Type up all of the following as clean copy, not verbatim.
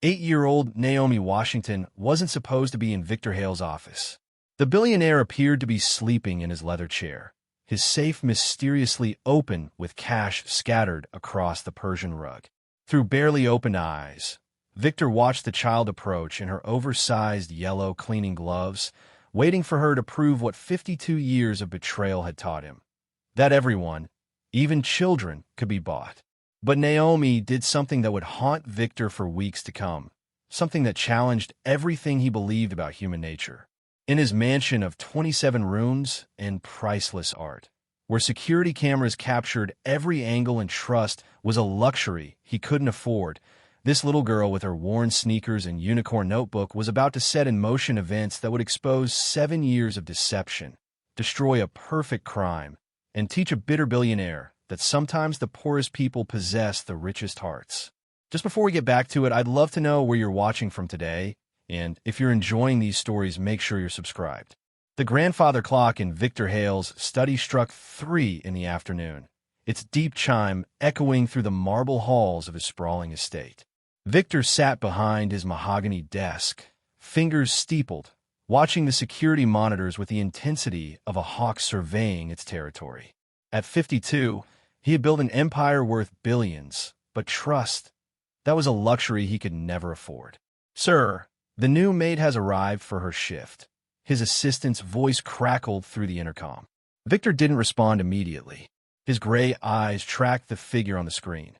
8-year-old Naomi Washington wasn't supposed to be in Victor Hale's office. The billionaire appeared to be sleeping in his leather chair, his safe mysteriously open with cash scattered across the Persian rug. Through barely opened eyes, Victor watched the child approach in her oversized yellow cleaning gloves, waiting for her to prove what 52 years of betrayal had taught him: that everyone, even children, could be bought. But Naomi did something that would haunt Victor for weeks to come, something that challenged everything he believed about human nature. In his mansion of 27 rooms and priceless art, where security cameras captured every angle and trust was a luxury he couldn't afford, this little girl with her worn sneakers and unicorn notebook was about to set in motion events that would expose 7 years of deception, destroy a perfect crime, and teach a bitter billionaire that sometimes the poorest people possess the richest hearts. Just before we get back to it, I'd love to know where you're watching from today, and if you're enjoying these stories, make sure you're subscribed. The grandfather clock in Victor Hale's study struck 3 in the afternoon, its deep chime echoing through the marble halls of his sprawling estate. Victor sat behind his mahogany desk, fingers steepled, watching the security monitors with the intensity of a hawk surveying its territory. At 52, he had built an empire worth billions, but trust, that was a luxury he could never afford. "Sir, the new maid has arrived for her shift." His assistant's voice crackled through the intercom. Victor didn't respond immediately. His gray eyes tracked the figure on the screen.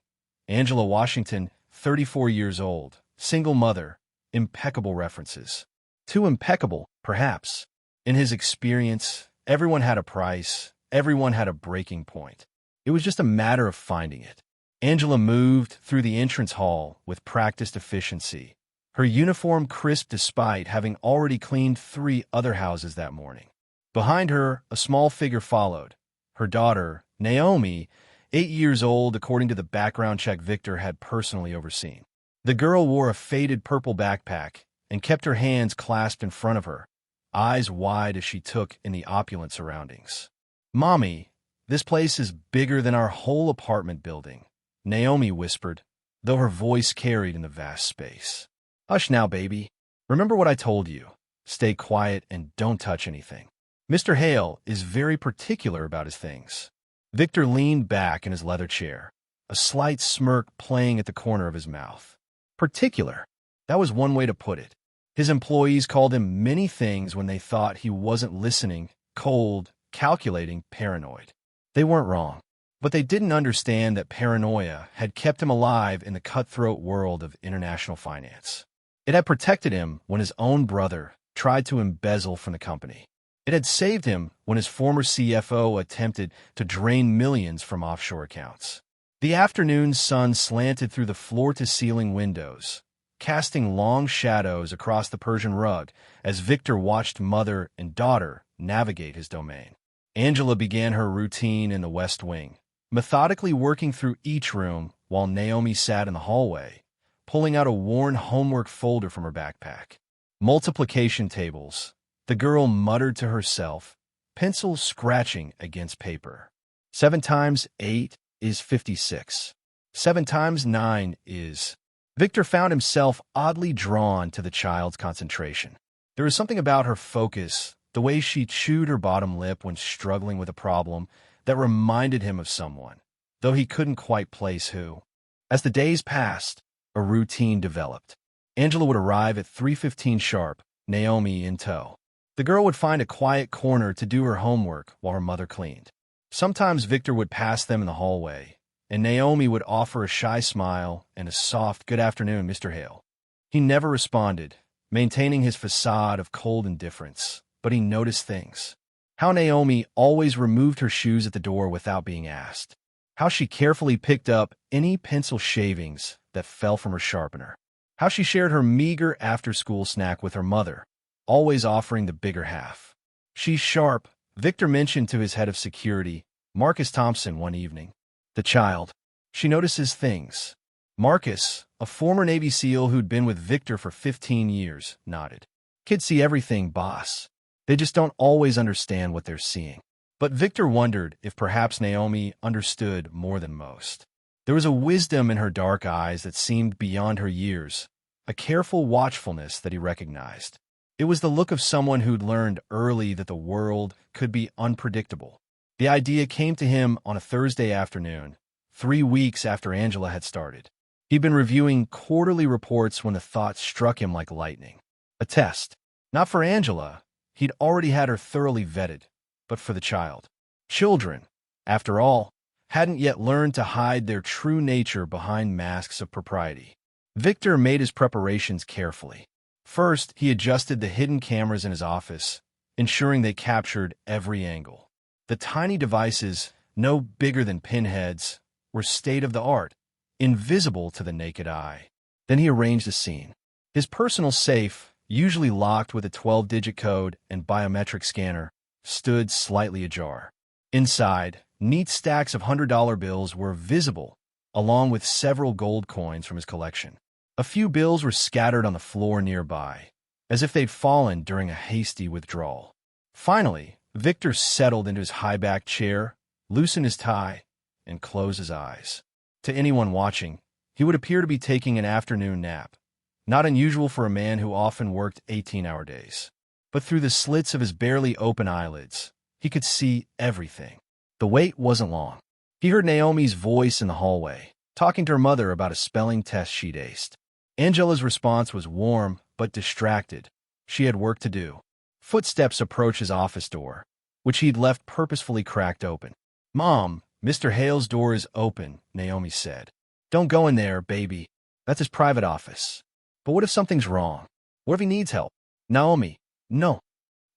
Angela Washington, 34 years old, single mother, impeccable references. Too impeccable, perhaps. In his experience, everyone had a price, everyone had a breaking point. It was just a matter of finding it. Angela moved through the entrance hall with practiced efficiency, her uniform crisp despite having already cleaned 3 other houses that morning. Behind her, a small figure followed. Her daughter, Naomi, 8 years old according to the background check Victor had personally overseen. The girl wore a faded purple backpack and kept her hands clasped in front of her, eyes wide as she took in the opulent surroundings. "Mommy, this place is bigger than our whole apartment building," Naomi whispered, though her voice carried in the vast space. "Hush now, baby. Remember what I told you. Stay quiet and don't touch anything. Mr. Hale is very particular about his things." Victor leaned back in his leather chair, a slight smirk playing at the corner of his mouth. Particular. That was one way to put it. His employees called him many things when they thought he wasn't listening: cold, calculating, paranoid. They weren't wrong, but they didn't understand that paranoia had kept him alive in the cutthroat world of international finance. It had protected him when his own brother tried to embezzle from the company. It had saved him when his former CFO attempted to drain millions from offshore accounts. The afternoon sun slanted through the floor-to-ceiling windows, casting long shadows across the Persian rug as Victor watched mother and daughter navigate his domain. Angela began her routine in the West Wing, methodically working through each room while Naomi sat in the hallway, pulling out a worn homework folder from her backpack. Multiplication tables, the girl muttered to herself, pencil scratching against paper. 7 times 8 is 56. 7 times 9 is... Victor found himself oddly drawn to the child's concentration. There was something about her focus, the way she chewed her bottom lip when struggling with a problem, that reminded him of someone, though he couldn't quite place who. As the days passed, a routine developed. Angela would arrive at 3:15 sharp, Naomi in tow. The girl would find a quiet corner to do her homework while her mother cleaned. Sometimes Victor would pass them in the hallway, and Naomi would offer a shy smile and a soft "Good afternoon, Mr. Hale." He never responded, maintaining his facade of cold indifference, but he noticed things. How Naomi always removed her shoes at the door without being asked. How she carefully picked up any pencil shavings that fell from her sharpener. How she shared her meager after-school snack with her mother, always offering the bigger half. "She's sharp," Victor mentioned to his head of security, Marcus Thompson, one evening. The child. She notices things. Marcus, a former Navy SEAL who'd been with Victor for 15 years, nodded. "Kids see everything, boss. They just don't always understand what they're seeing." But Victor wondered if perhaps Naomi understood more than most. There was a wisdom in her dark eyes that seemed beyond her years, a careful watchfulness that he recognized. It was the look of someone who'd learned early that the world could be unpredictable. The idea came to him on a Thursday afternoon, 3 weeks after Angela had started. He'd been reviewing quarterly reports when the thought struck him like lightning. A test. Not for Angela. He'd already had her thoroughly vetted, but for the child. Children, after all, hadn't yet learned to hide their true nature behind masks of propriety. Victor made his preparations carefully. First, he adjusted the hidden cameras in his office, ensuring they captured every angle. The tiny devices, no bigger than pinheads, were state-of-the-art, invisible to the naked eye. Then he arranged a scene. His personal safe, usually locked with a 12-digit code and biometric scanner, stood slightly ajar. Inside, neat stacks of $100 bills were visible, along with several gold coins from his collection. A few bills were scattered on the floor nearby, as if they'd fallen during a hasty withdrawal. Finally, Victor settled into his high-backed chair, loosened his tie, and closed his eyes. To anyone watching, he would appear to be taking an afternoon nap, not unusual for a man who often worked 18-hour days. But through the slits of his barely open eyelids, he could see everything. The wait wasn't long. He heard Naomi's voice in the hallway, talking to her mother about a spelling test she'd aced. Angela's response was warm but distracted. She had work to do. Footsteps approached his office door, which he'd left purposefully cracked open. "Mom, Mr. Hale's door is open," Naomi said. "Don't go in there, baby. That's his private office." "But what if something's wrong? What if he needs help?" "Naomi, no."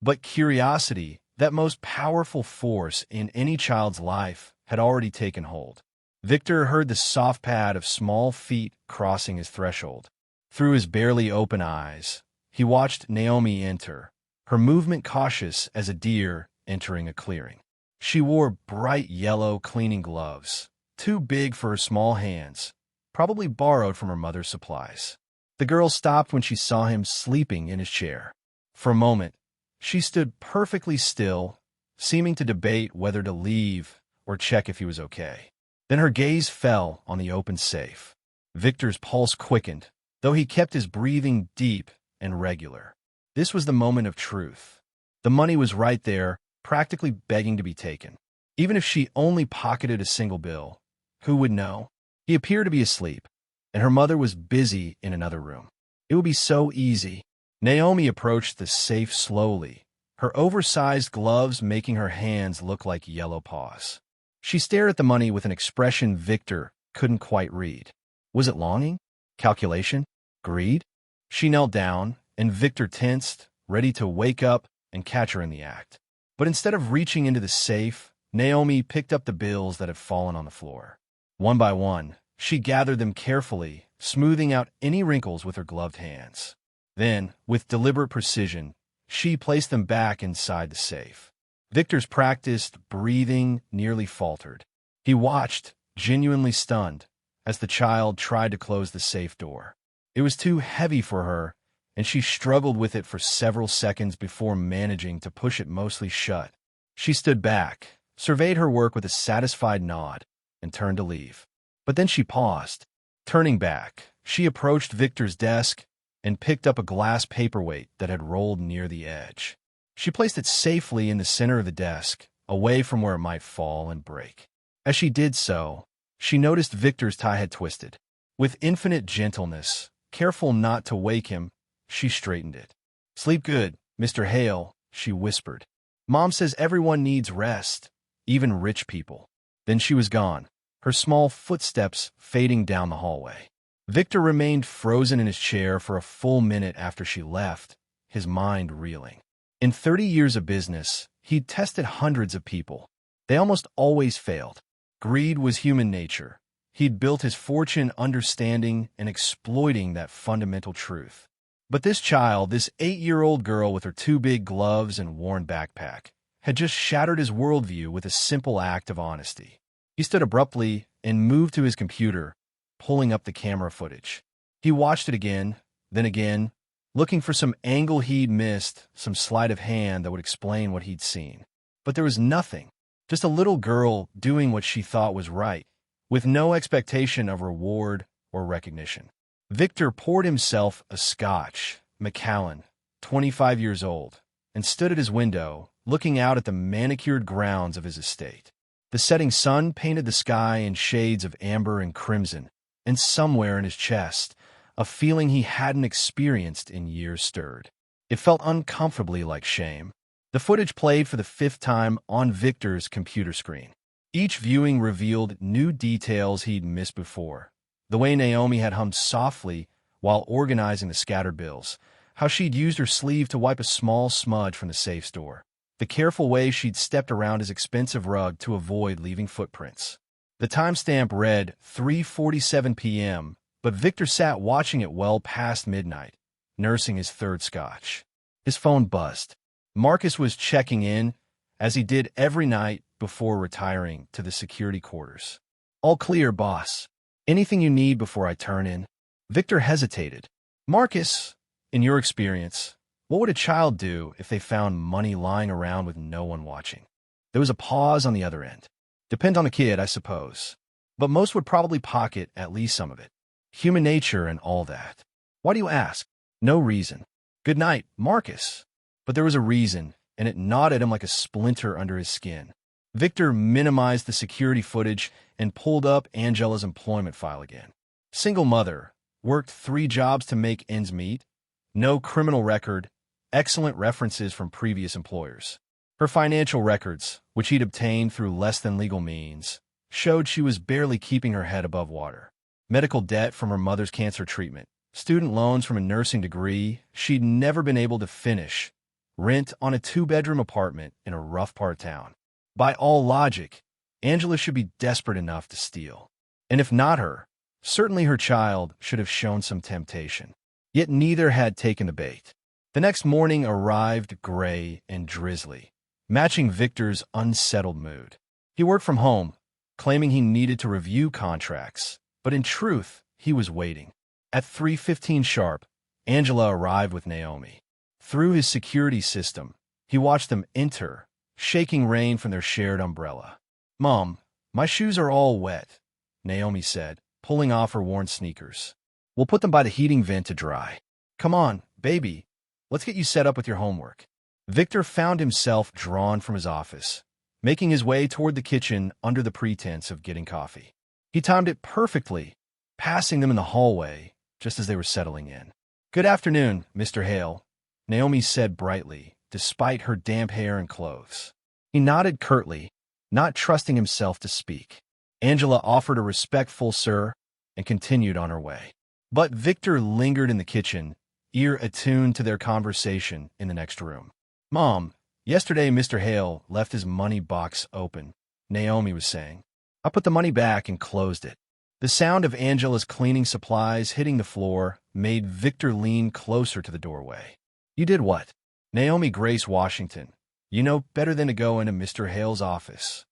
But curiosity, that most powerful force in any child's life, had already taken hold. Victor heard the soft pad of small feet crossing his threshold. Through his barely open eyes, he watched Naomi enter, her movement cautious as a deer entering a clearing. She wore bright yellow cleaning gloves, too big for her small hands, probably borrowed from her mother's supplies. The girl stopped when she saw him sleeping in his chair. For a moment, she stood perfectly still, seeming to debate whether to leave or check if he was okay. Then her gaze fell on the open safe. Victor's pulse quickened, though he kept his breathing deep and regular. This was the moment of truth. The money was right there, practically begging to be taken. Even if she only pocketed a single bill, who would know? He appeared to be asleep, and her mother was busy in another room. It would be so easy. Naomi approached the safe slowly, her oversized gloves making her hands look like yellow paws. She stared at the money with an expression Victor couldn't quite read. Was it longing? Calculation? Greed? She knelt down, and Victor tensed, ready to wake up and catch her in the act. But instead of reaching into the safe, Naomi picked up the bills that had fallen on the floor. One by one, she gathered them carefully, smoothing out any wrinkles with her gloved hands. Then, with deliberate precision, she placed them back inside the safe. Victor's practiced breathing nearly faltered. He watched, genuinely stunned, as the child tried to close the safe door. It was too heavy for her, and she struggled with it for several seconds before managing to push it mostly shut. She stood back, surveyed her work with a satisfied nod, and turned to leave. But then she paused. Turning back, she approached Victor's desk and picked up a glass paperweight that had rolled near the edge. She placed it safely in the center of the desk, away from where it might fall and break. As she did so, she noticed Victor's tie had twisted. With infinite gentleness, careful not to wake him, she straightened it. "Sleep good, Mr. Hale," she whispered. "Mom says everyone needs rest, even rich people." Then she was gone, her small footsteps fading down the hallway. Victor remained frozen in his chair for a full minute after she left, his mind reeling. In 30 years of business, he'd tested hundreds of people. They almost always failed. Greed was human nature. He'd built his fortune understanding and exploiting that fundamental truth. But this child, this 8-year-old girl with her too big gloves and worn backpack, had just shattered his worldview with a simple act of honesty. He stood abruptly and moved to his computer, pulling up the camera footage. He watched it again, then again, looking for some angle he'd missed, some sleight of hand that would explain what he'd seen. But there was nothing, just a little girl doing what she thought was right, with no expectation of reward or recognition. Victor poured himself a scotch, Macallan, 25 years old, and stood at his window, looking out at the manicured grounds of his estate. The setting sun painted the sky in shades of amber and crimson, and somewhere in his chest, a feeling he hadn't experienced in years stirred. It felt uncomfortably like shame. The footage played for the 5th time on Victor's computer screen. Each viewing revealed new details he'd missed before. The way Naomi had hummed softly while organizing the scattered bills, how she'd used her sleeve to wipe a small smudge from the safe's door, the careful way she'd stepped around his expensive rug to avoid leaving footprints. The timestamp read 3:47 p.m., but Victor sat watching it well past midnight, nursing his 3rd scotch. His phone buzzed. Marcus was checking in, as he did every night before retiring to the security quarters. "All clear, boss. Anything you need before I turn in?" Victor hesitated. "Marcus, in your experience, what would a child do if they found money lying around with no one watching?" There was a pause on the other end. "Depends on the kid, I suppose. But most would probably pocket at least some of it. Human nature and all that." "Why do you ask?" "No reason." "Good night, Marcus." But there was a reason, and it gnawed at him like a splinter under his skin. Victor minimized the security footage and pulled up Angela's employment file again. Single mother, worked 3 jobs to make ends meet, no criminal record, excellent references from previous employers. Her financial records, which he'd obtained through less than legal means, showed she was barely keeping her head above water. Medical debt from her mother's cancer treatment, student loans from a nursing degree she'd never been able to finish, rent on a 2-bedroom apartment in a rough part of town. By all logic, Angela should be desperate enough to steal. And if not her, certainly her child should have shown some temptation. Yet neither had taken the bait. The next morning arrived gray and drizzly, matching Victor's unsettled mood. He worked from home, claiming he needed to review contracts, but in truth, he was waiting. At 3:15 sharp, Angela arrived with Naomi. Through his security system, he watched them enter, shaking rain from their shared umbrella. "Mom, my shoes are all wet," Naomi said, pulling off her worn sneakers. "We'll put them by the heating vent to dry. Come on, baby. Let's get you set up with your homework." Victor found himself drawn from his office, making his way toward the kitchen under the pretense of getting coffee. He timed it perfectly, passing them in the hallway just as they were settling in. "Good afternoon, Mr. Hale," Naomi said brightly, despite her damp hair and clothes. He nodded curtly, not trusting himself to speak. Angela offered a respectful "sir" and continued on her way. But Victor lingered in the kitchen, ear attuned to their conversation in the next room. "Mom, yesterday Mr. Hale left his money box open," Naomi was saying. "I put the money back and closed it." The sound of Angela's cleaning supplies hitting the floor made Victor lean closer to the doorway. "You did what?" "Naomi Grace Washington. You know better than to go into Mr. Hale's office."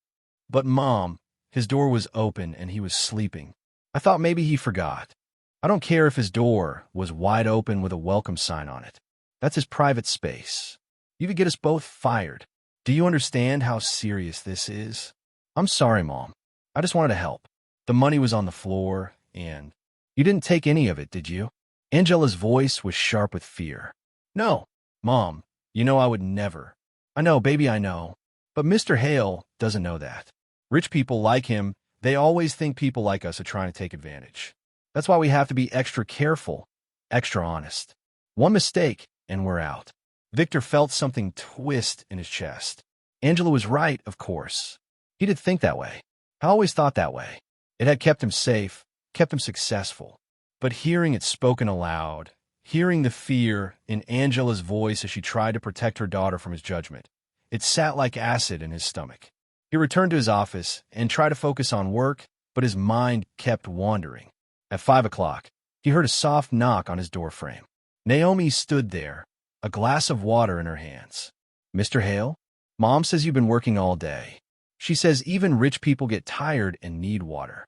"But, Mom, his door was open and he was sleeping. I thought maybe he forgot." "I don't care if his door was wide open with a welcome sign on it. That's his private space. You could get us both fired. Do you understand how serious this is?" "I'm sorry, Mom. I just wanted to help." The money was on the floor, and "You didn't take any of it, did you?" Angela's voice was sharp with fear. "No, Mom. You know I would never." "I know, baby, I know. But Mr. Hale doesn't know that. Rich people like him, they always think people like us are trying to take advantage. That's why we have to be extra careful, extra honest. One mistake, and we're out." Victor felt something twist in his chest. Angela was right, of course. He did think that way. I always thought that way. It had kept him safe, kept him successful. But hearing it spoken aloud, hearing the fear in Angela's voice as she tried to protect her daughter from his judgment, it sat like acid in his stomach. He returned to his office and tried to focus on work, but his mind kept wandering. At 5 o'clock, he heard a soft knock on his doorframe. Naomi stood there, a glass of water in her hands. "Mr. Hale? Mom says you've been working all day. She says even rich people get tired and need water."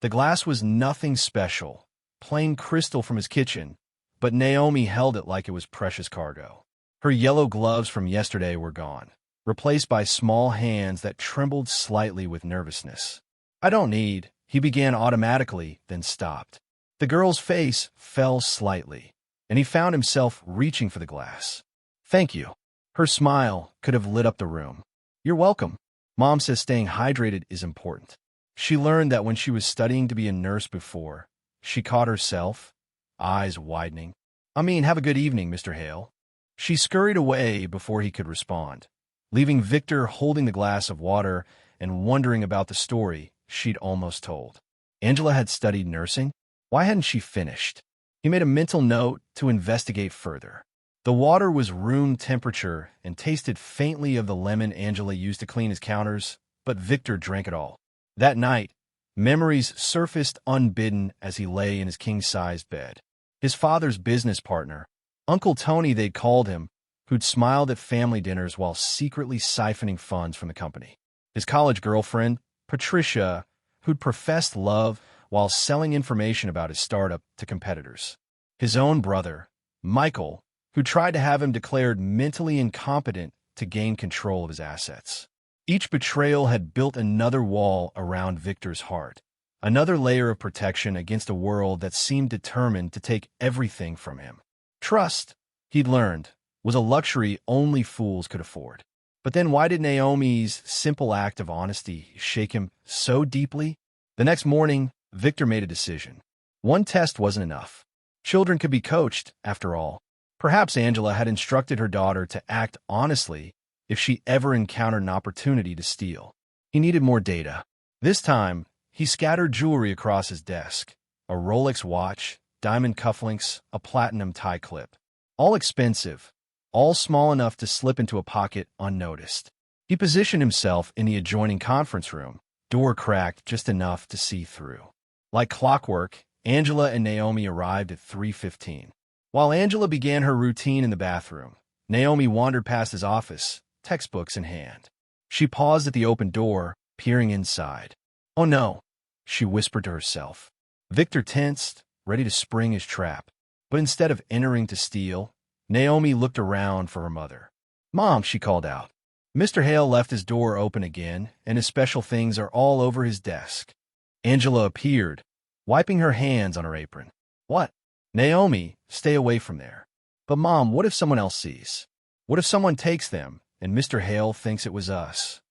The glass was nothing special, plain crystal from his kitchen, but Naomi held it like it was precious cargo. Her yellow gloves from yesterday were gone, replaced by small hands that trembled slightly with nervousness. "I don't need," he began automatically, then stopped. The girl's face fell slightly, and he found himself reaching for the glass. "Thank you." Her smile could have lit up the room. "You're welcome." Mom says staying hydrated is important. She learned that when she was studying to be a nurse before. She caught herself, eyes widening. Have a good evening, Mr. Hale." She scurried away before he could respond, leaving Victor holding the glass of water and wondering about the story she'd almost told. Angela had studied nursing. Why hadn't she finished? He made a mental note to investigate further. The water was room temperature and tasted faintly of the lemon Angela used to clean his counters, but Victor drank it all. That night, memories surfaced unbidden as he lay in his king-sized bed. His father's business partner, Uncle Tony they'd called him, who'd smiled at family dinners while secretly siphoning funds from the company. His college girlfriend, Patricia, who'd professed love while selling information about his startup to competitors. His own brother, Michael, who tried to have him declared mentally incompetent to gain control of his assets. Each betrayal had built another wall around Victor's heart, another layer of protection against a world that seemed determined to take everything from him. Trust, he'd learned, was a luxury only fools could afford. But then why did Naomi's simple act of honesty shake him so deeply? The next morning, Victor made a decision. One test wasn't enough. Children could be coached, after all. Perhaps Angela had instructed her daughter to act honestly if she ever encountered an opportunity to steal. He needed more data. This time, he scattered jewelry across his desk. A Rolex watch, diamond cufflinks, a platinum tie clip. All expensive, all small enough to slip into a pocket unnoticed. He positioned himself in the adjoining conference room, door cracked just enough to see through. Like clockwork, Angela and Naomi arrived at 3:15. While Angela began her routine in the bathroom, Naomi wandered past his office, textbooks in hand. She paused at the open door, peering inside. "Oh no," she whispered to herself. Victor tensed, ready to spring his trap. But instead of entering to steal, Naomi looked around for her mother. "Mom," she called out. Mr. Hale left his door open again, and his special things are all over his desk. Angela appeared, wiping her hands on her apron. "What?" "Naomi, stay away from there." "But Mom, what if someone else sees? What if someone takes them, and Mr. Hale thinks it was us?"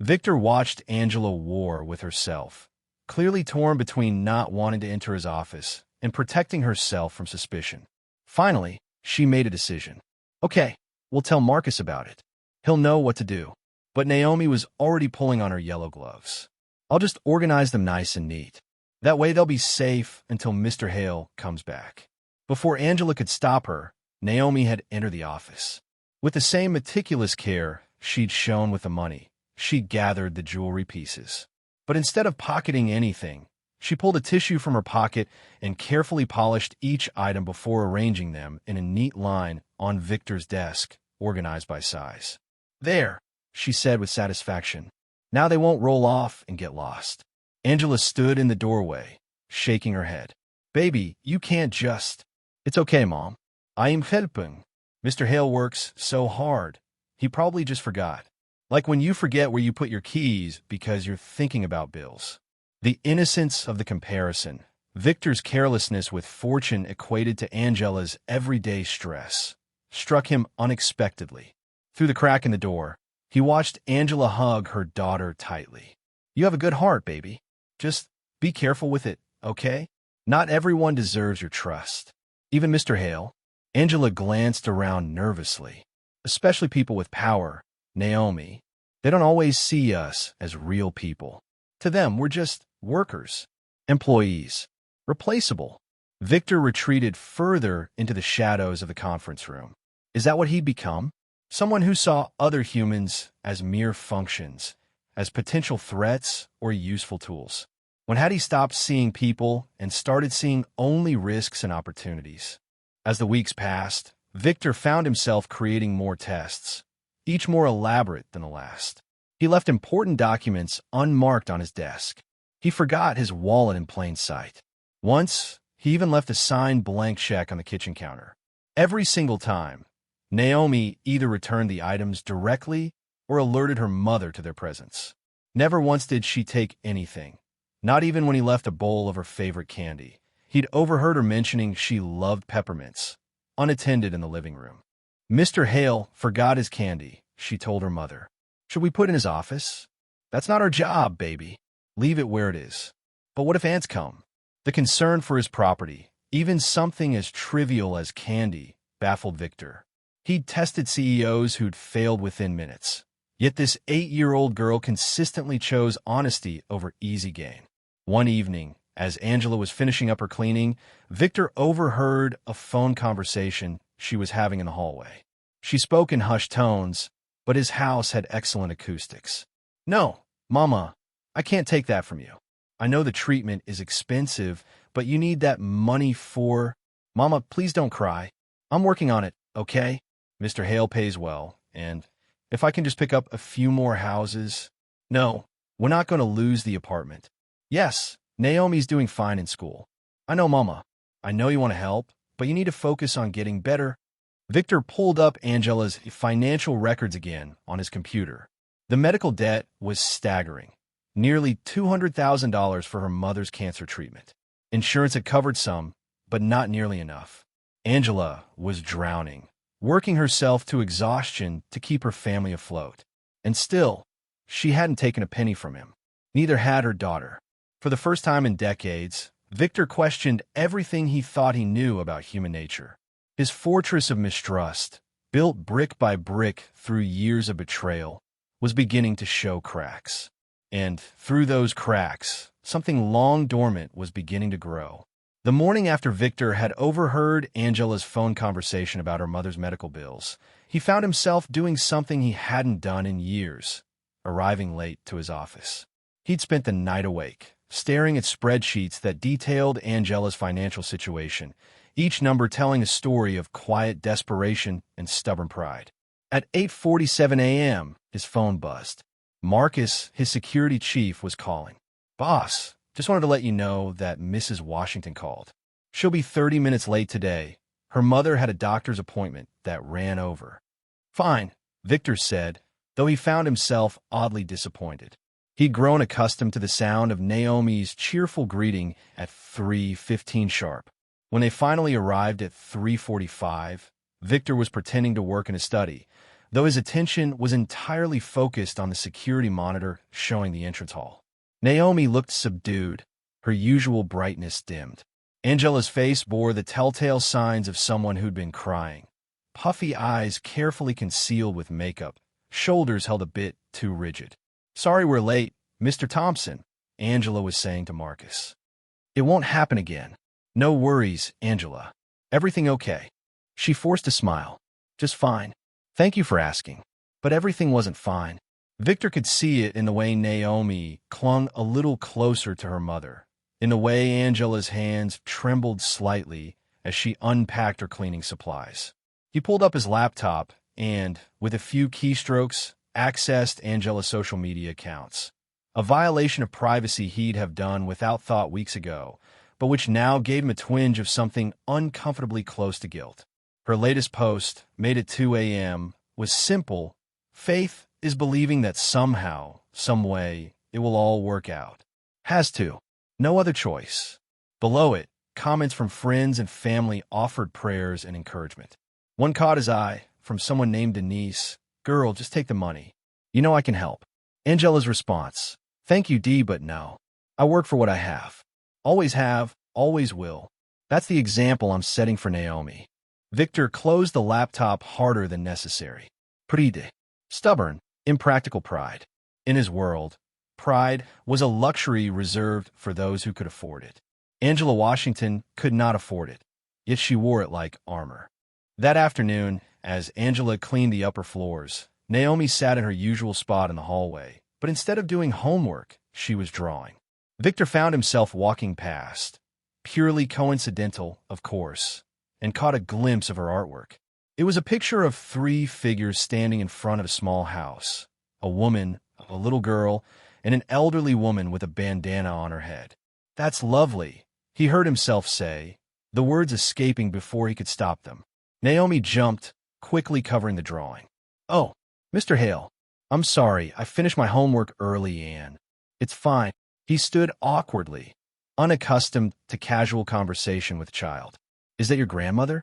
Victor watched Angela war with herself, clearly torn between not wanting to enter his office and protecting herself from suspicion. Finally, she made a decision. "Okay, we'll tell Marcus about it. He'll know what to do." But Naomi was already pulling on her yellow gloves. "I'll just organize them nice and neat. That way they'll be safe until Mr. Hale comes back." Before Angela could stop her, Naomi had entered the office. With the same meticulous care she'd shown with the money, she gathered the jewelry pieces. But instead of pocketing anything, she pulled a tissue from her pocket and carefully polished each item before arranging them in a neat line on Victor's desk, organized by size. "There," she said with satisfaction. "Now they won't roll off and get lost." Angela stood in the doorway, shaking her head. "Baby, you can't just—" "It's okay, Mom. I am helping. Mr. Hale works so hard. He probably just forgot. Like when you forget where you put your keys because you're thinking about bills." The innocence of the comparison, Victor's carelessness with fortune equated to Angela's everyday stress, struck him unexpectedly. Through the crack in the door, he watched Angela hug her daughter tightly. "You have a good heart, baby. Just be careful with it, okay? Not everyone deserves your trust. Even Mr. Hale." Angela glanced around nervously. "Especially people with power, Naomi. They don't always see us as real people. To them, we're just workers, employees, replaceable." Victor retreated further into the shadows of the conference room. Is that what he'd become? Someone who saw other humans as mere functions, as potential threats or useful tools. When had he stopped seeing people and started seeing only risks and opportunities? As the weeks passed, Victor found himself creating more tests, each more elaborate than the last. He left important documents unmarked on his desk. He forgot his wallet in plain sight. Once, he even left a signed blank check on the kitchen counter. Every single time, Naomi either returned the items directly or alerted her mother to their presence. Never once did she take anything, not even when he left a bowl of her favorite candy, He'd overheard her mentioning she loved peppermints, unattended in the living room. Mr. Hale forgot his candy, she told her mother. Should we put in his office? That's not our job, baby. Leave it where it is. But what if ants come? The concern for his property, even something as trivial as candy, baffled Victor. He'd tested CEOs who'd failed within minutes. Yet this 8-year-old girl consistently chose honesty over easy gain. One evening, as Angela was finishing up her cleaning, Victor overheard a phone conversation she was having in the hallway. She spoke in hushed tones, but his house had excellent acoustics. No, Mama, I can't take that from you. I know the treatment is expensive, but you need that money for... Mama, please don't cry. I'm working on it, okay? Mr. Hale pays well, and if I can just pick up a few more houses... No, we're not going to lose the apartment. Yes, Naomi's doing fine in school. I know, Mama. I know you want to help, but you need to focus on getting better. Victor pulled up Angela's financial records again on his computer. The medical debt was staggering. Nearly $200,000 for her mother's cancer treatment. Insurance had covered some, but not nearly enough. Angela was drowning, working herself to exhaustion to keep her family afloat. And still, she hadn't taken a penny from him. Neither had her daughter. For the first time in decades, Victor questioned everything he thought he knew about human nature. His fortress of mistrust, built brick by brick through years of betrayal, was beginning to show cracks. And through those cracks, something long dormant was beginning to grow. The morning after Victor had overheard Angela's phone conversation about her mother's medical bills, he found himself doing something he hadn't done in years, arriving late to his office. He'd spent the night awake, staring at spreadsheets that detailed Angela's financial situation, each number telling a story of quiet desperation and stubborn pride. At 8:47 a.m., his phone buzzed. Marcus, his security chief, was calling. Boss, just wanted to let you know that Mrs. Washington called. She'll be 30 minutes late today. Her mother had a doctor's appointment that ran over. Fine, Victor said, though he found himself oddly disappointed. He'd grown accustomed to the sound of Naomi's cheerful greeting at 3:15 sharp. When they finally arrived at 3:45, Victor was pretending to work in his study, though his attention was entirely focused on the security monitor showing the entrance hall. Naomi looked subdued, her usual brightness dimmed. Angela's face bore the telltale signs of someone who'd been crying. Puffy eyes carefully concealed with makeup, shoulders held a bit too rigid. Sorry we're late, Mr. Thompson, Angela was saying to Marcus. It won't happen again. No worries, Angela. Everything okay? She forced a smile. Just fine. Thank you for asking. But everything wasn't fine. Victor could see it in the way Naomi clung a little closer to her mother, in the way Angela's hands trembled slightly as she unpacked her cleaning supplies. He pulled up his laptop and, with a few keystrokes, accessed Angela's social media accounts. A violation of privacy he'd have done without thought weeks ago, but which now gave him a twinge of something uncomfortably close to guilt. Her latest post, made at 2 a.m., was simple. Faith is believing that somehow, some way, it will all work out. Has to. No other choice. Below it, comments from friends and family offered prayers and encouragement. One caught his eye, from someone named Denise. Girl, just take the money. You know I can help. Angela's response. Thank you, Dee, but no. I work for what I have. Always have, always will. That's the example I'm setting for Naomi. Victor closed the laptop harder than necessary. Pride. Stubborn, impractical pride. In his world, pride was a luxury reserved for those who could afford it. Angela Washington could not afford it, yet she wore it like armor. That afternoon, as Angela cleaned the upper floors, Naomi sat in her usual spot in the hallway, but instead of doing homework, she was drawing. Victor found himself walking past, purely coincidental, of course, and caught a glimpse of her artwork. It was a picture of 3 figures standing in front of a small house, a woman, a little girl, and an elderly woman with a bandana on her head. That's lovely, he heard himself say, the words escaping before he could stop them. Naomi jumped, quickly covering the drawing. Oh, Mr. Hale, I'm sorry, I finished my homework early, Anne. It's fine. He stood awkwardly, unaccustomed to casual conversation with a child. Is that your grandmother?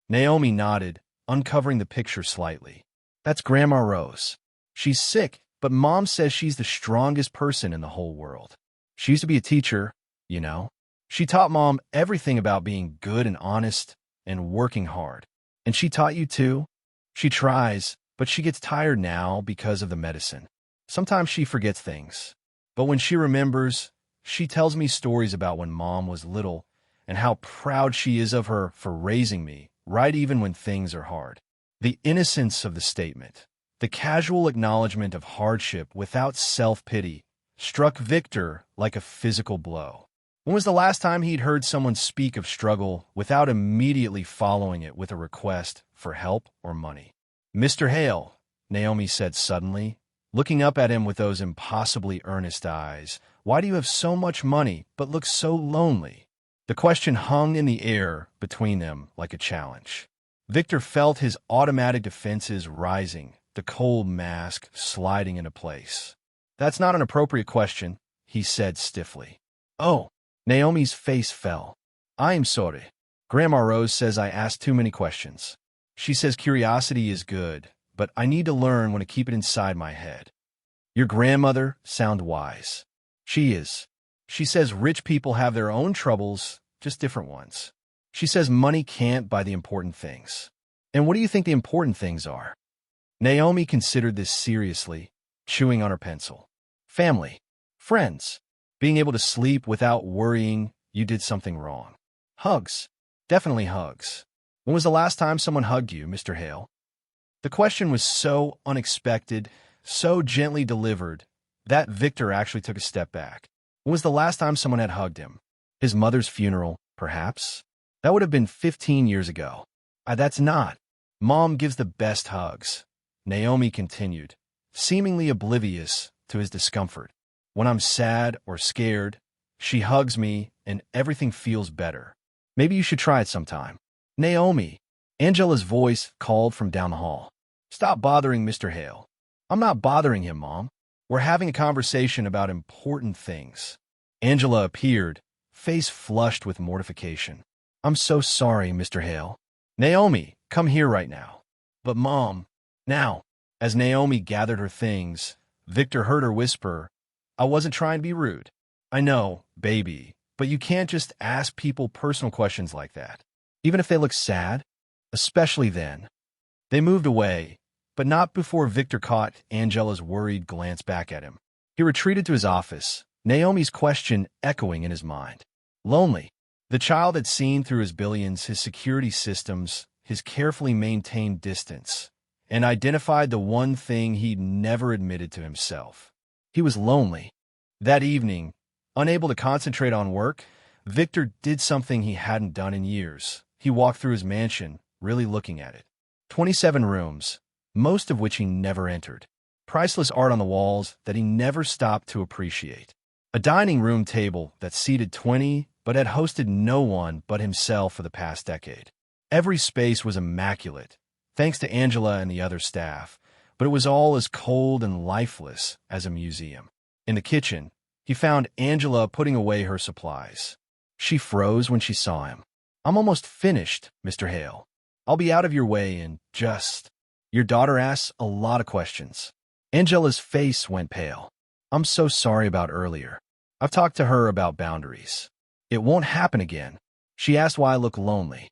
Naomi nodded, uncovering the picture slightly. That's Grandma Rose. She's sick, but Mom says she's the strongest person in the whole world. She used to be a teacher, you know. She taught Mom everything about being good and honest and working hard. And she taught you too? She tries, but she gets tired now because of the medicine. Sometimes she forgets things. But when she remembers, she tells me stories about when Mom was little and how proud she is of her for raising me, right even when things are hard. The innocence of the statement, the casual acknowledgement of hardship without self-pity, struck Victor like a physical blow. When was the last time he'd heard someone speak of struggle without immediately following it with a request for help or money? Mr. Hale, Naomi said suddenly, looking up at him with those impossibly earnest eyes, why do you have so much money but look so lonely? The question hung in the air between them like a challenge. Victor felt his automatic defenses rising, the cold mask sliding into place. That's not an appropriate question, he said stiffly. Oh, Naomi's face fell. I'm sorry. Grandma Rose says I asked too many questions. She says curiosity is good, but I need to learn when to keep it inside my head. Your grandmother sounds wise. She is. She says rich people have their own troubles, just different ones. She says money can't buy the important things. And what do you think the important things are? Naomi considered this seriously, chewing on her pencil. Family. Friends. Being able to sleep without worrying you did something wrong. Hugs. Definitely hugs. When was the last time someone hugged you, Mr. Hale? The question was so unexpected, so gently delivered, that Victor actually took a step back. When was the last time someone had hugged him? His mother's funeral, perhaps? That would have been 15 years ago. That's not. Mom gives the best hugs. Naomi continued, seemingly oblivious to his discomfort. When I'm sad or scared, she hugs me and everything feels better. Maybe you should try it sometime. Naomi, Angela's voice called from down the hall. Stop bothering Mr. Hale. I'm not bothering him, Mom. We're having a conversation about important things. Angela appeared, face flushed with mortification. I'm so sorry, Mr. Hale. Naomi, come here right now. But Mom, now. As Naomi gathered her things, Victor heard her whisper, I wasn't trying to be rude. I know, baby, but you can't just ask people personal questions like that. Even if they look sad, especially then. They moved away, but not before Victor caught Angela's worried glance back at him. He retreated to his office, Naomi's question echoing in his mind. Lonely. The child had seen through his billions, his security systems, his carefully maintained distance, and identified the one thing he'd never admitted to himself. He was lonely. That evening, unable to concentrate on work, Victor did something he hadn't done in years. He walked through his mansion, really looking at it. 27 rooms, most of which he never entered. Priceless art on the walls that he never stopped to appreciate. A dining room table that seated 20 but had hosted no one but himself for the past decade. Every space was immaculate, thanks to Angela and the other staff, but it was all as cold and lifeless as a museum. In the kitchen, he found Angela putting away her supplies. She froze when she saw him. I'm almost finished, Mr. Hale. I'll be out of your way in just... Your daughter asks a lot of questions. Angela's face went pale. I'm so sorry about earlier. I've talked to her about boundaries. It won't happen again. She asked why I look lonely.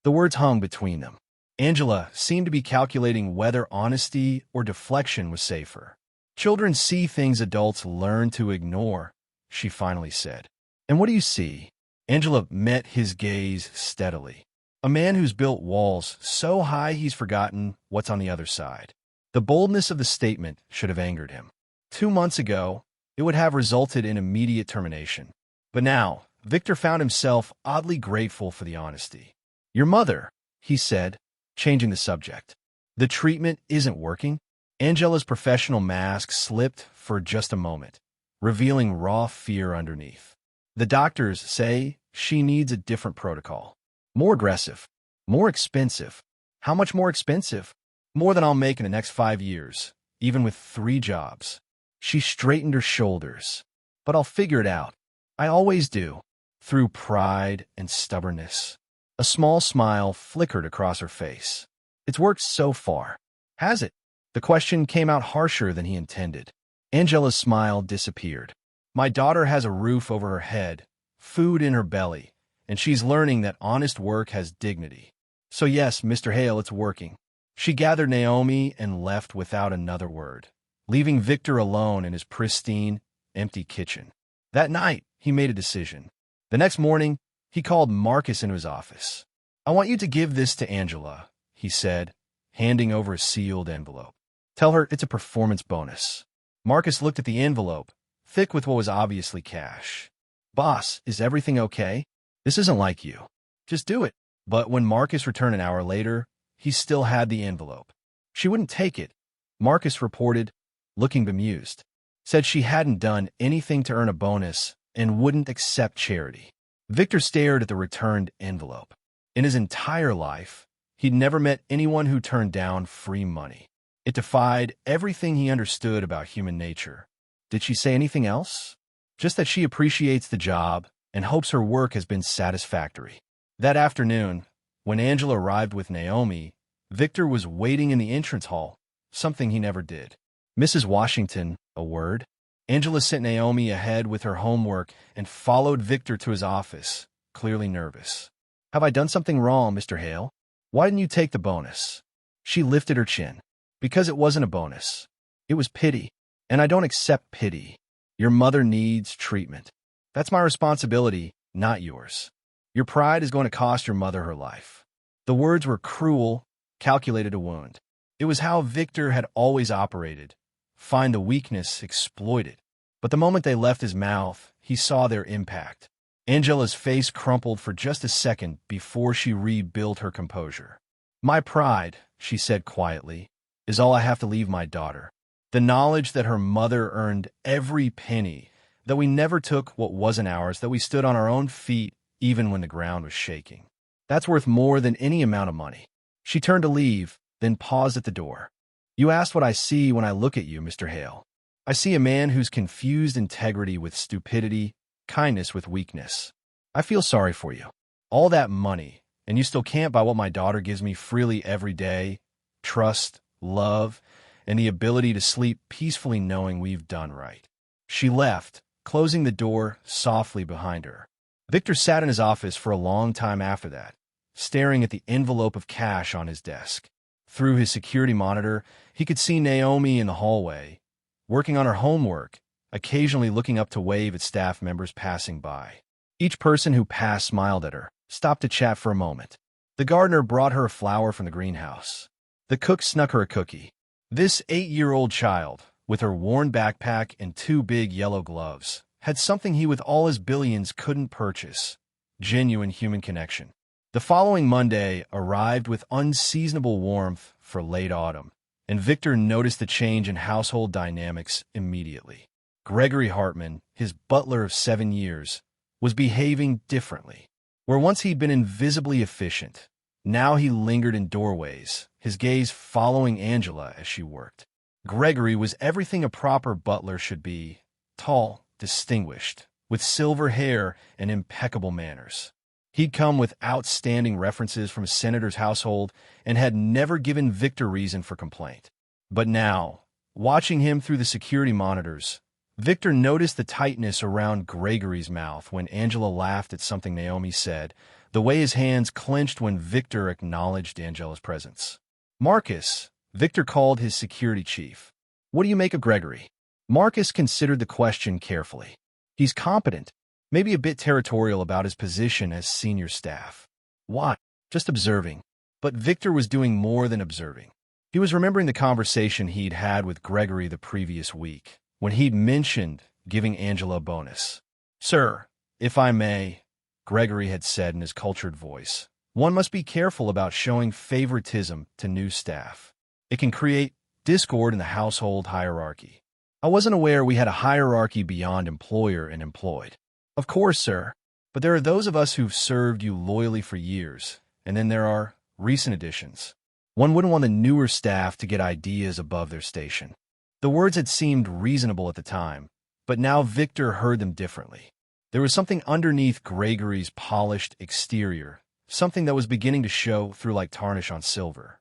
The words hung between them. Angela seemed to be calculating whether honesty or deflection was safer. Children see things adults learn to ignore, she finally said. And what do you see? Angela met his gaze steadily. A man who's built walls so high he's forgotten what's on the other side. The boldness of the statement should have angered him. 2 months ago, it would have resulted in immediate termination. But now, Victor found himself oddly grateful for the honesty. Your mother, he said, changing the subject. The treatment isn't working? Angela's professional mask slipped for just a moment, revealing raw fear underneath. The doctors say she needs a different protocol. More aggressive. More expensive. How much more expensive? More than I'll make in the next 5 years, even with 3 jobs. She straightened her shoulders. But I'll figure it out. I always do. through pride and stubbornness. A small smile flickered across her face. It's worked so far. Has it? The question came out harsher than he intended. Angela's smile disappeared. My daughter has a roof over her head, food in her belly, and she's learning that honest work has dignity. So yes, Mr. Hale, it's working. She gathered Naomi and left without another word, leaving Victor alone in his pristine, empty kitchen. That night, he made a decision. The next morning, he called Marcus into his office. I want you to give this to Angela, he said, handing over a sealed envelope. Tell her it's a performance bonus. Marcus looked at the envelope, thick with what was obviously cash. Boss, is everything okay? This isn't like you. Just do it. But when Marcus returned an hour later, he still had the envelope. She wouldn't take it. Marcus reported, looking bemused. Said she hadn't done anything to earn a bonus and wouldn't accept charity. Victor stared at the returned envelope. In his entire life, he'd never met anyone who turned down free money. It defied everything he understood about human nature. Did she say anything else? Just that she appreciates the job and hopes her work has been satisfactory. That afternoon, when Angela arrived with Naomi, Victor was waiting in the entrance hall, something he never did. Mrs. Washington, a word. Angela sent Naomi ahead with her homework and followed Victor to his office, clearly nervous. Have I done something wrong, Mr. Hale? Why didn't you take the bonus? She lifted her chin. Because it wasn't a bonus. It was pity, and I don't accept pity. Your mother needs treatment. That's my responsibility, not yours. Your pride is going to cost your mother her life. The words were cruel, calculated to wound. It was how Victor had always operated. Find the weakness, exploit it. But the moment they left his mouth, he saw their impact. Angela's face crumpled for just a second before she rebuilt her composure. My pride, she said quietly, is all I have to leave my daughter. The knowledge that her mother earned every penny, that we never took what wasn't ours, that we stood on our own feet even when the ground was shaking. That's worth more than any amount of money. She turned to leave, then paused at the door. You asked what I see when I look at you, Mr. Hale. I see a man who's confused integrity with stupidity, kindness with weakness. I feel sorry for you. All that money, and you still can't buy what my daughter gives me freely every day, trust, love, and the ability to sleep peacefully knowing we've done right. She left, closing the door softly behind her. Victor sat in his office for a long time after that, staring at the envelope of cash on his desk. Through his security monitor, he could see Naomi in the hallway, working on her homework, occasionally looking up to wave at staff members passing by. Each person who passed smiled at her, stopped to chat for a moment. The gardener brought her a flower from the greenhouse. The cook snuck her a cookie. This 8-year-old child, with her worn backpack and 2 big yellow gloves, had something he with all his billions couldn't purchase: genuine human connection. The following Monday arrived with unseasonable warmth for late autumn, and Victor noticed the change in household dynamics immediately. Gregory Hartman, his butler of 7 years, was behaving differently. Where once he'd been invisibly efficient, now he lingered in doorways, his gaze following Angela as she worked. Gregory was everything a proper butler should be: tall, distinguished, with silver hair and impeccable manners. He'd come with outstanding references from a senator's household and had never given Victor reason for complaint. But now, watching him through the security monitors, Victor noticed the tightness around Gregory's mouth when Angela laughed at something Naomi said, the way his hands clenched when Victor acknowledged Angela's presence. Marcus, Victor called his security chief. What do you make of Gregory? Marcus considered the question carefully. He's competent, maybe a bit territorial about his position as senior staff. What? Just observing. But Victor was doing more than observing. He was remembering the conversation he'd had with Gregory the previous week, when he'd mentioned giving Angela a bonus. Sir, if I may, Gregory had said in his cultured voice, one must be careful about showing favoritism to new staff. It can create discord in the household hierarchy. I wasn't aware we had a hierarchy beyond employer and employed. Of course, sir, but there are those of us who've served you loyally for years, and then there are recent additions. One wouldn't want the newer staff to get ideas above their station. The words had seemed reasonable at the time, but now Victor heard them differently. There was something underneath Gregory's polished exterior, something that was beginning to show through like tarnish on silver.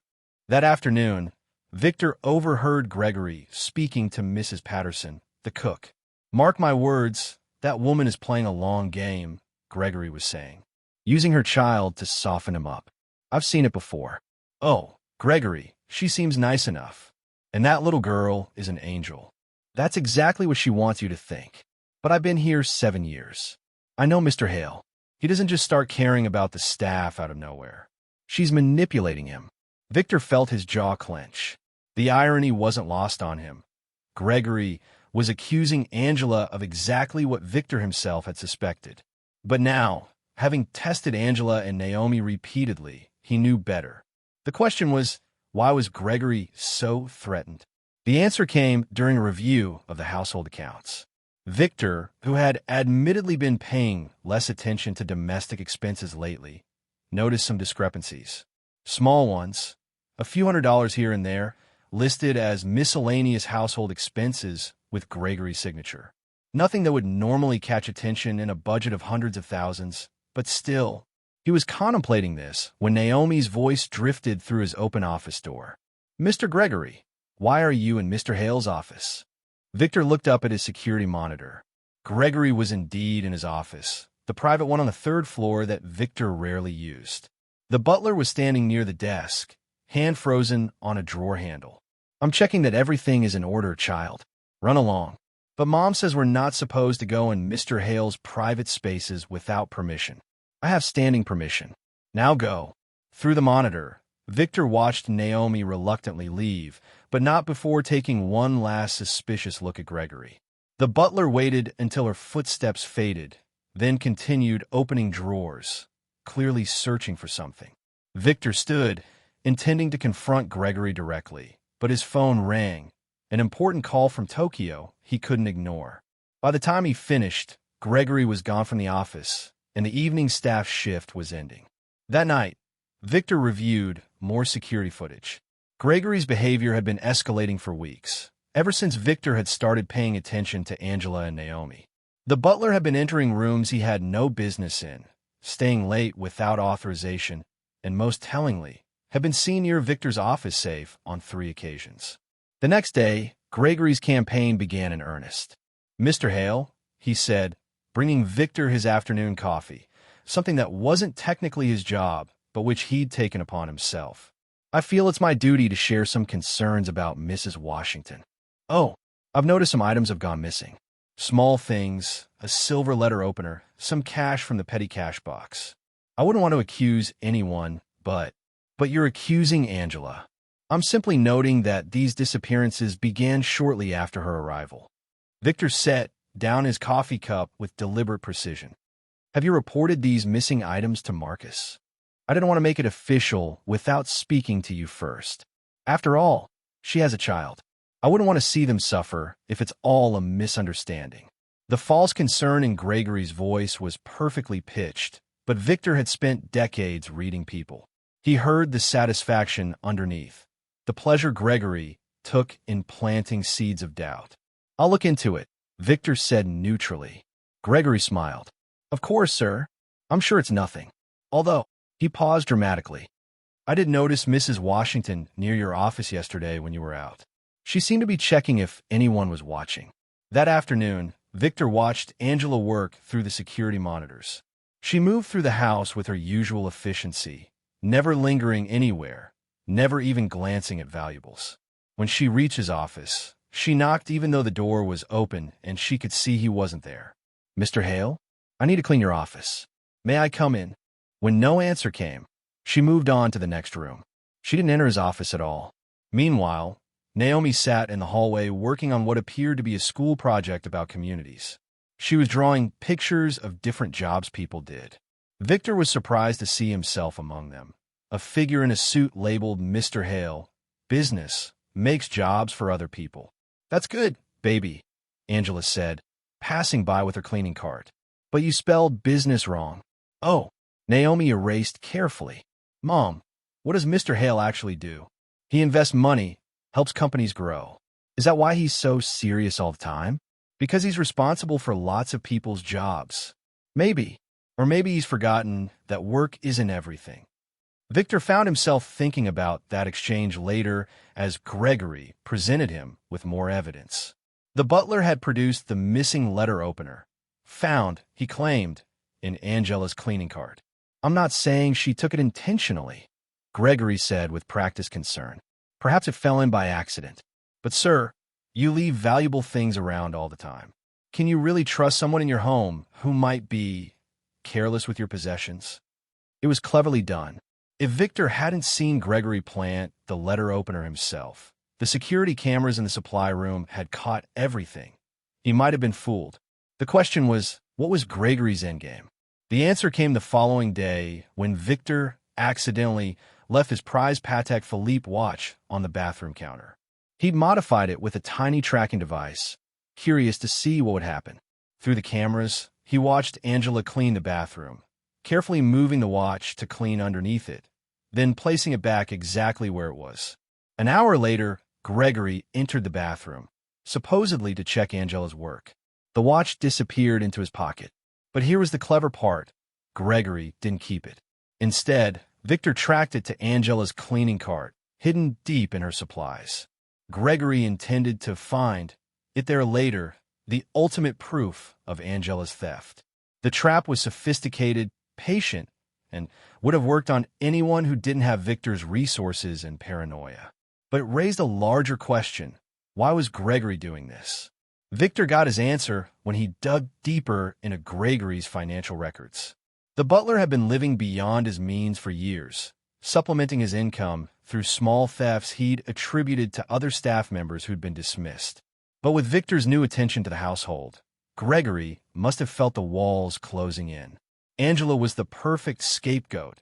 That afternoon, Victor overheard Gregory speaking to Mrs. Patterson, the cook. "Mark my words, that woman is playing a long game," Gregory was saying, using her child to soften him up. "I've seen it before." "Oh, Gregory, she seems nice enough. And that little girl is an angel." "That's exactly what she wants you to think. But I've been here 7 years. I know Mr. Hale. He doesn't just start caring about the staff out of nowhere. She's manipulating him." Victor felt his jaw clench. The irony wasn't lost on him. Gregory was accusing Angela of exactly what Victor himself had suspected. But now, having tested Angela and Naomi repeatedly, he knew better. The question was, why was Gregory so threatened? The answer came during a review of the household accounts. Victor, who had admittedly been paying less attention to domestic expenses lately, noticed some discrepancies. Small ones, a few $100s here and there, listed as miscellaneous household expenses with Gregory's signature. Nothing that would normally catch attention in a budget of hundreds of thousands, but still. He was contemplating this when Naomi's voice drifted through his open office door. "Mr. Gregory, why are you in Mr. Hale's office?" Victor looked up at his security monitor. Gregory was indeed in his office, the private one on the 3rd floor that Victor rarely used. The butler was standing near the desk, hand frozen on a drawer handle. "I'm checking that everything is in order, child. Run along." "But Mom says we're not supposed to go in Mr. Hale's private spaces without permission." "I have standing permission. Now go." Through the monitor, Victor watched Naomi reluctantly leave, but not before taking one last suspicious look at Gregory. The butler waited until her footsteps faded, then continued opening drawers, clearly searching for something. Victor stood, intending to confront Gregory directly, but his phone rang, an important call from Tokyo he couldn't ignore. By the time he finished, Gregory was gone from the office, and the evening staff shift was ending. That night, Victor reviewed more security footage. Gregory's behavior had been escalating for weeks, ever since Victor had started paying attention to Angela and Naomi. The butler had been entering rooms he had no business in, staying late without authorization, and most tellingly, had been seen near Victor's office safe on 3 occasions. The next day, Gregory's campaign began in earnest. "Mr. Hale," he said, bringing Victor his afternoon coffee, something that wasn't technically his job, but which he'd taken upon himself. "I feel it's my duty to share some concerns about Mrs. Washington. Oh, I've noticed some items have gone missing. Small things, a silver letter opener, some cash from the petty cash box. I wouldn't want to accuse anyone, but you're accusing Angela. I'm simply noting that these disappearances began shortly after her arrival." Victor set down his coffee cup with deliberate precision. "Have you reported these missing items to Marcus? I didn't want to make it official without speaking to you first. After all, she has a child. I wouldn't want to see them suffer if it's all a misunderstanding." The false concern in Gregory's voice was perfectly pitched, but Victor had spent decades reading people. He heard the satisfaction underneath, the pleasure Gregory took in planting seeds of doubt. "I'll look into it," Victor said neutrally. Gregory smiled. "Of course, sir. I'm sure it's nothing. Although," he paused dramatically, "I did notice Mrs. Washington near your office yesterday when you were out. She seemed to be checking if anyone was watching." That afternoon, Victor watched Angela work through the security monitors. She moved through the house with her usual efficiency, never lingering anywhere, never even glancing at valuables. When she reached his office, she knocked even though the door was open and she could see he wasn't there. "Mr. Hale, I need to clean your office. May I come in?" When no answer came, she moved on to the next room. She didn't enter his office at all. Meanwhile, Naomi sat in the hallway working on what appeared to be a school project about communities. She was drawing pictures of different jobs people did. Victor was surprised to see himself among them. A figure in a suit labeled Mr. Hale, business, makes jobs for other people. "That's good, baby," Angela said, passing by with her cleaning cart. "But you spelled business wrong." "Oh," Naomi erased carefully. "Mom, what does Mr. Hale actually do?" "He invests money, helps companies grow." "Is that why he's so serious all the time?" "Because he's responsible for lots of people's jobs. Maybe. Or maybe he's forgotten that work isn't everything. Victor found himself thinking about that exchange later as Gregory presented him with more evidence. The butler had produced the missing letter opener, found, he claimed, in Angela's cleaning cart. I'm not saying she took it intentionally, Gregory said with practiced concern. Perhaps it fell in by accident. But sir, you leave valuable things around all the time. Can you really trust someone in your home who might be careless with your possessions? It was cleverly done. If Victor hadn't seen Gregory plant the letter opener himself, the security cameras in the supply room had caught everything. He might have been fooled. The question was, what was Gregory's endgame? The answer came the following day when Victor accidentally left his prized Patek Philippe watch on the bathroom counter. He'd modified it with a tiny tracking device, curious to see what would happen. Through the cameras, he watched Angela clean the bathroom, carefully moving the watch to clean underneath it, then placing it back exactly where it was. An hour later, Gregory entered the bathroom, supposedly to check Angela's work. The watch disappeared into his pocket. But here was the clever part. Gregory didn't keep it. Instead, Victor tracked it to Angela's cleaning cart, hidden deep in her supplies. Gregory intended to find it there later, the ultimate proof of Angela's theft. The trap was sophisticated, patient, and would have worked on anyone who didn't have Victor's resources and paranoia. But it raised a larger question. Why was Gregory doing this? Victor got his answer when he dug deeper into Gregory's financial records. The butler had been living beyond his means for years, supplementing his income through small thefts he'd attributed to other staff members who'd been dismissed. But with Victor's new attention to the household, Gregory must have felt the walls closing in. Angela was the perfect scapegoat,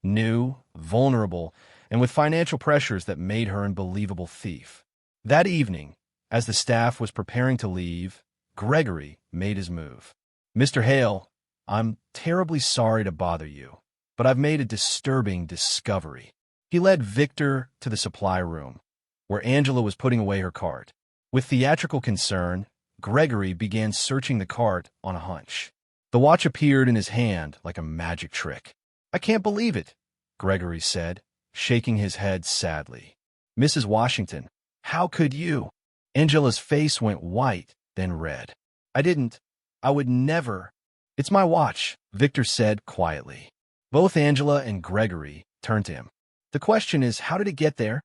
new, vulnerable, and with financial pressures that made her an unbelievable thief. That evening, as the staff was preparing to leave, Gregory made his move. Mr. Hale, I'm terribly sorry to bother you, but I've made a disturbing discovery. He led Victor to the supply room, where Angela was putting away her cart. With theatrical concern, Gregory began searching the cart on a hunch. The watch appeared in his hand like a magic trick. I can't believe it, Gregory said, shaking his head sadly. Mrs. Washington, how could you? Angela's face went white, then red. I would never. It's my watch, Victor said quietly. Both Angela and Gregory turned to him. The question is, how did it get there?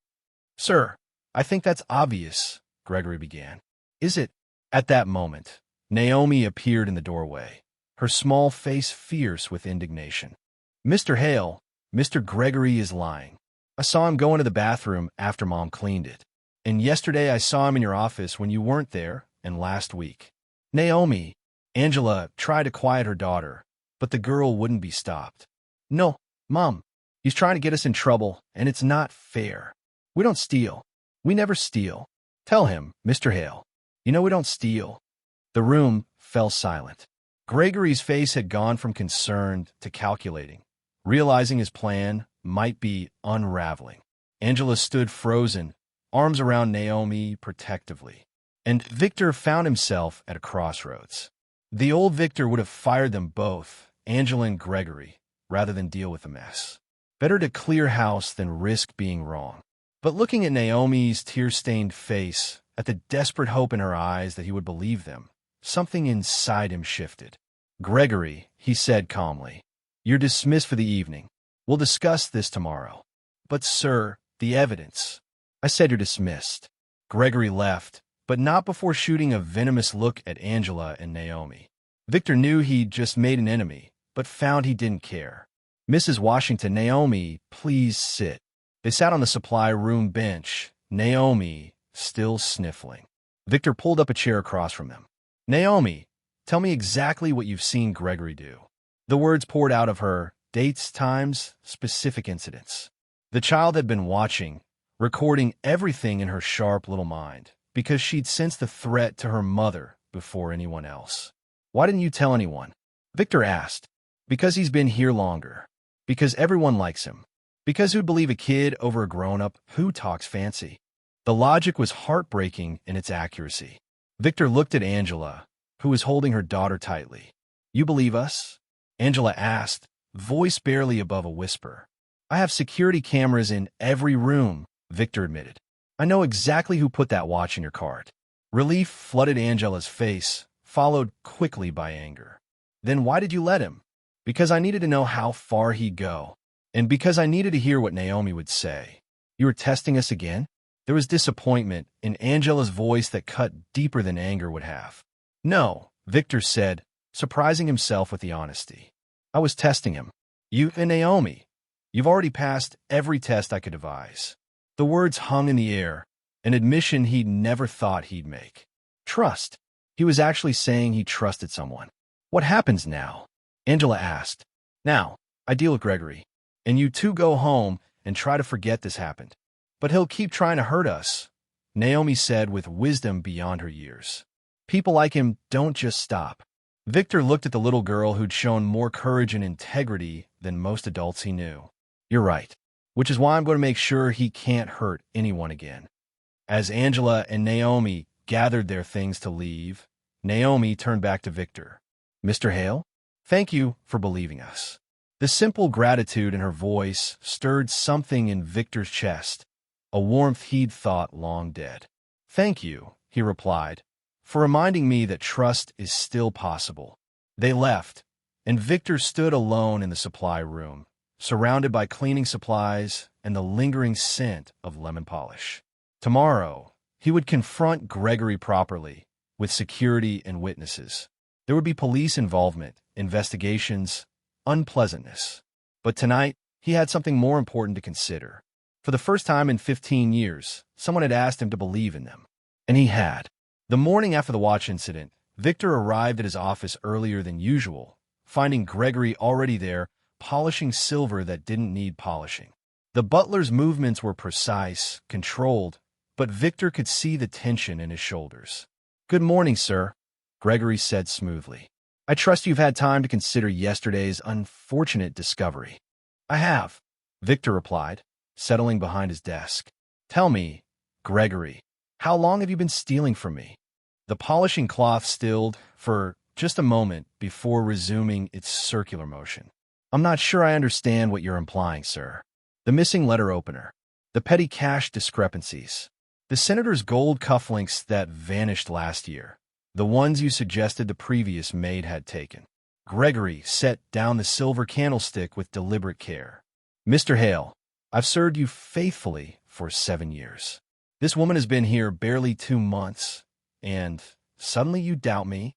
Sir, I think that's obvious, Gregory began. Is it? At that moment, Naomi appeared in the doorway, her small face fierce with indignation. Mr. Hale, Mr. Gregory is lying. I saw him go into the bathroom after Mom cleaned it. And yesterday I saw him in your office when you weren't there, and last week. Naomi, Angela tried to quiet her daughter, but the girl wouldn't be stopped. No, Mom, he's trying to get us in trouble, and it's not fair. We don't steal. We never steal. Tell him, Mr. Hale. You know we don't steal. The room fell silent. Gregory's face had gone from concerned to calculating, realizing his plan might be unraveling. Angela stood frozen, arms around Naomi protectively. And Victor found himself at a crossroads. The old Victor would have fired them both, Angela and Gregory, rather than deal with the mess. Better to clear house than risk being wrong. But looking at Naomi's tear-stained face, at the desperate hope in her eyes that he would believe them, something inside him shifted. Gregory, he said calmly, you're dismissed for the evening. We'll discuss this tomorrow. But, sir, the evidence. I said you're dismissed. Gregory left, but not before shooting a venomous look at Angela and Naomi. Victor knew he'd just made an enemy, but found he didn't care. Mrs. Washington, Naomi, please sit. They sat on the supply room bench, Naomi still sniffling. Victor pulled up a chair across from them. Naomi, tell me exactly what you've seen Gregory do. The words poured out of her, dates, times, specific incidents. The child had been watching, recording everything in her sharp little mind, because she'd sensed the threat to her mother before anyone else. Why didn't you tell anyone? Victor asked. Because he's been here longer. Because everyone likes him. Because who'd believe a kid over a grown-up who talks fancy? The logic was heartbreaking in its accuracy. Victor looked at Angela, who was holding her daughter tightly. You believe us? Angela asked, voice barely above a whisper. I have security cameras in every room, Victor admitted. I know exactly who put that watch in your cart. Relief flooded Angela's face, followed quickly by anger. Then why did you let him? Because I needed to know how far he'd go. And because I needed to hear what Naomi would say. You were testing us again? There was disappointment in Angela's voice that cut deeper than anger would have. No, Victor said, surprising himself with the honesty. I was testing him. You and Naomi. You've already passed every test I could devise. The words hung in the air, an admission he'd never thought he'd make. Trust. He was actually saying he trusted someone. What happens now? Angela asked. Now, I deal with Gregory. And you two go home and try to forget this happened. But he'll keep trying to hurt us, Naomi said with wisdom beyond her years. People like him don't just stop. Victor looked at the little girl who'd shown more courage and integrity than most adults he knew. You're right, which is why I'm going to make sure he can't hurt anyone again. As Angela and Naomi gathered their things to leave, Naomi turned back to Victor. Mr. Hale, thank you for believing us. The simple gratitude in her voice stirred something in Victor's chest, a warmth he'd thought long dead. Thank you, he replied, for reminding me that trust is still possible. They left, and Victor stood alone in the supply room, surrounded by cleaning supplies and the lingering scent of lemon polish. Tomorrow, he would confront Gregory properly, with security and witnesses. There would be police involvement, investigations, unpleasantness. But tonight, he had something more important to consider. For the first time in 15 years, someone had asked him to believe in them. And he had. The morning after the watch incident, Victor arrived at his office earlier than usual, finding Gregory already there, polishing silver that didn't need polishing. The butler's movements were precise, controlled, but Victor could see the tension in his shoulders. Good morning, sir, Gregory said smoothly. I trust you've had time to consider yesterday's unfortunate discovery. I have, Victor replied, settling behind his desk. Tell me, Gregory, how long have you been stealing from me? The polishing cloth stilled for just a moment before resuming its circular motion. I'm not sure I understand what you're implying, sir. The missing letter opener, the petty cash discrepancies, the senator's gold cufflinks that vanished last year, the ones you suggested the previous maid had taken. Gregory set down the silver candlestick with deliberate care. Mr. Hale, I've served you faithfully for 7 years. This woman has been here barely 2 months, and suddenly you doubt me?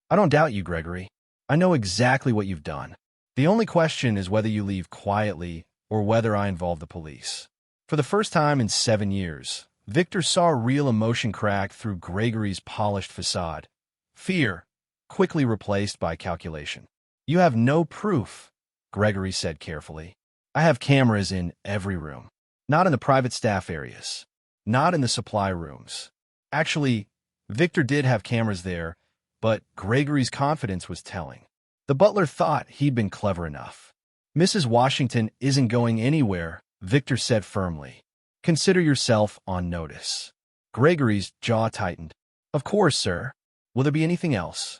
I don't doubt you, Gregory. I know exactly what you've done. The only question is whether you leave quietly or whether I involve the police. For the first time in 7 years, Victor saw real emotion crack through Gregory's polished facade. Fear, quickly replaced by calculation. You have no proof, Gregory said carefully. I have cameras in every room. Not in the private staff areas. Not in the supply rooms. Actually, Victor did have cameras there, but Gregory's confidence was telling. The butler thought he'd been clever enough. Mrs. Washington isn't going anywhere, Victor said firmly. Consider yourself on notice. Gregory's jaw tightened. Of course, sir. Will there be anything else?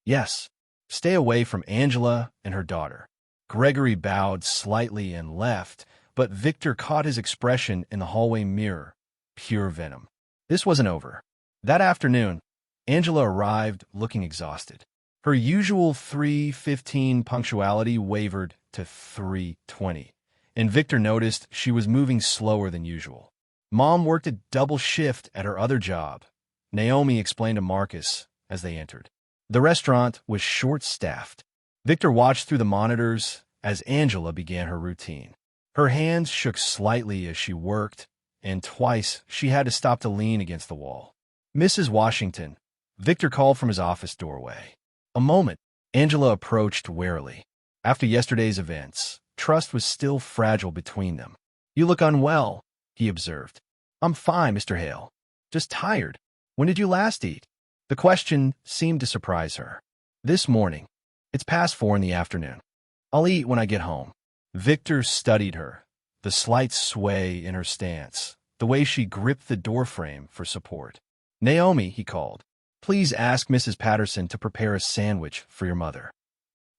Yes. Stay away from Angela and her daughter. Gregory bowed slightly and left, but Victor caught his expression in the hallway mirror. Pure venom. This wasn't over. That afternoon, Angela arrived looking exhausted. Her usual 3:15 punctuality wavered to 3:20. And Victor noticed she was moving slower than usual. Mom worked a double shift at her other job, Naomi explained to Marcus as they entered. The restaurant was short-staffed. Victor watched through the monitors as Angela began her routine. Her hands shook slightly as she worked, and twice she had to stop to lean against the wall. Mrs. Washington, Victor called from his office doorway. A moment, Angela approached warily. After yesterday's events, trust was still fragile between them. You look unwell, he observed. I'm fine, Mr. Hale. Just tired. When did you last eat? The question seemed to surprise her. This morning. It's past 4 in the afternoon. I'll eat when I get home. Victor studied her, the slight sway in her stance, the way she gripped the doorframe for support. Naomi, he called, please ask Mrs. Patterson to prepare a sandwich for your mother.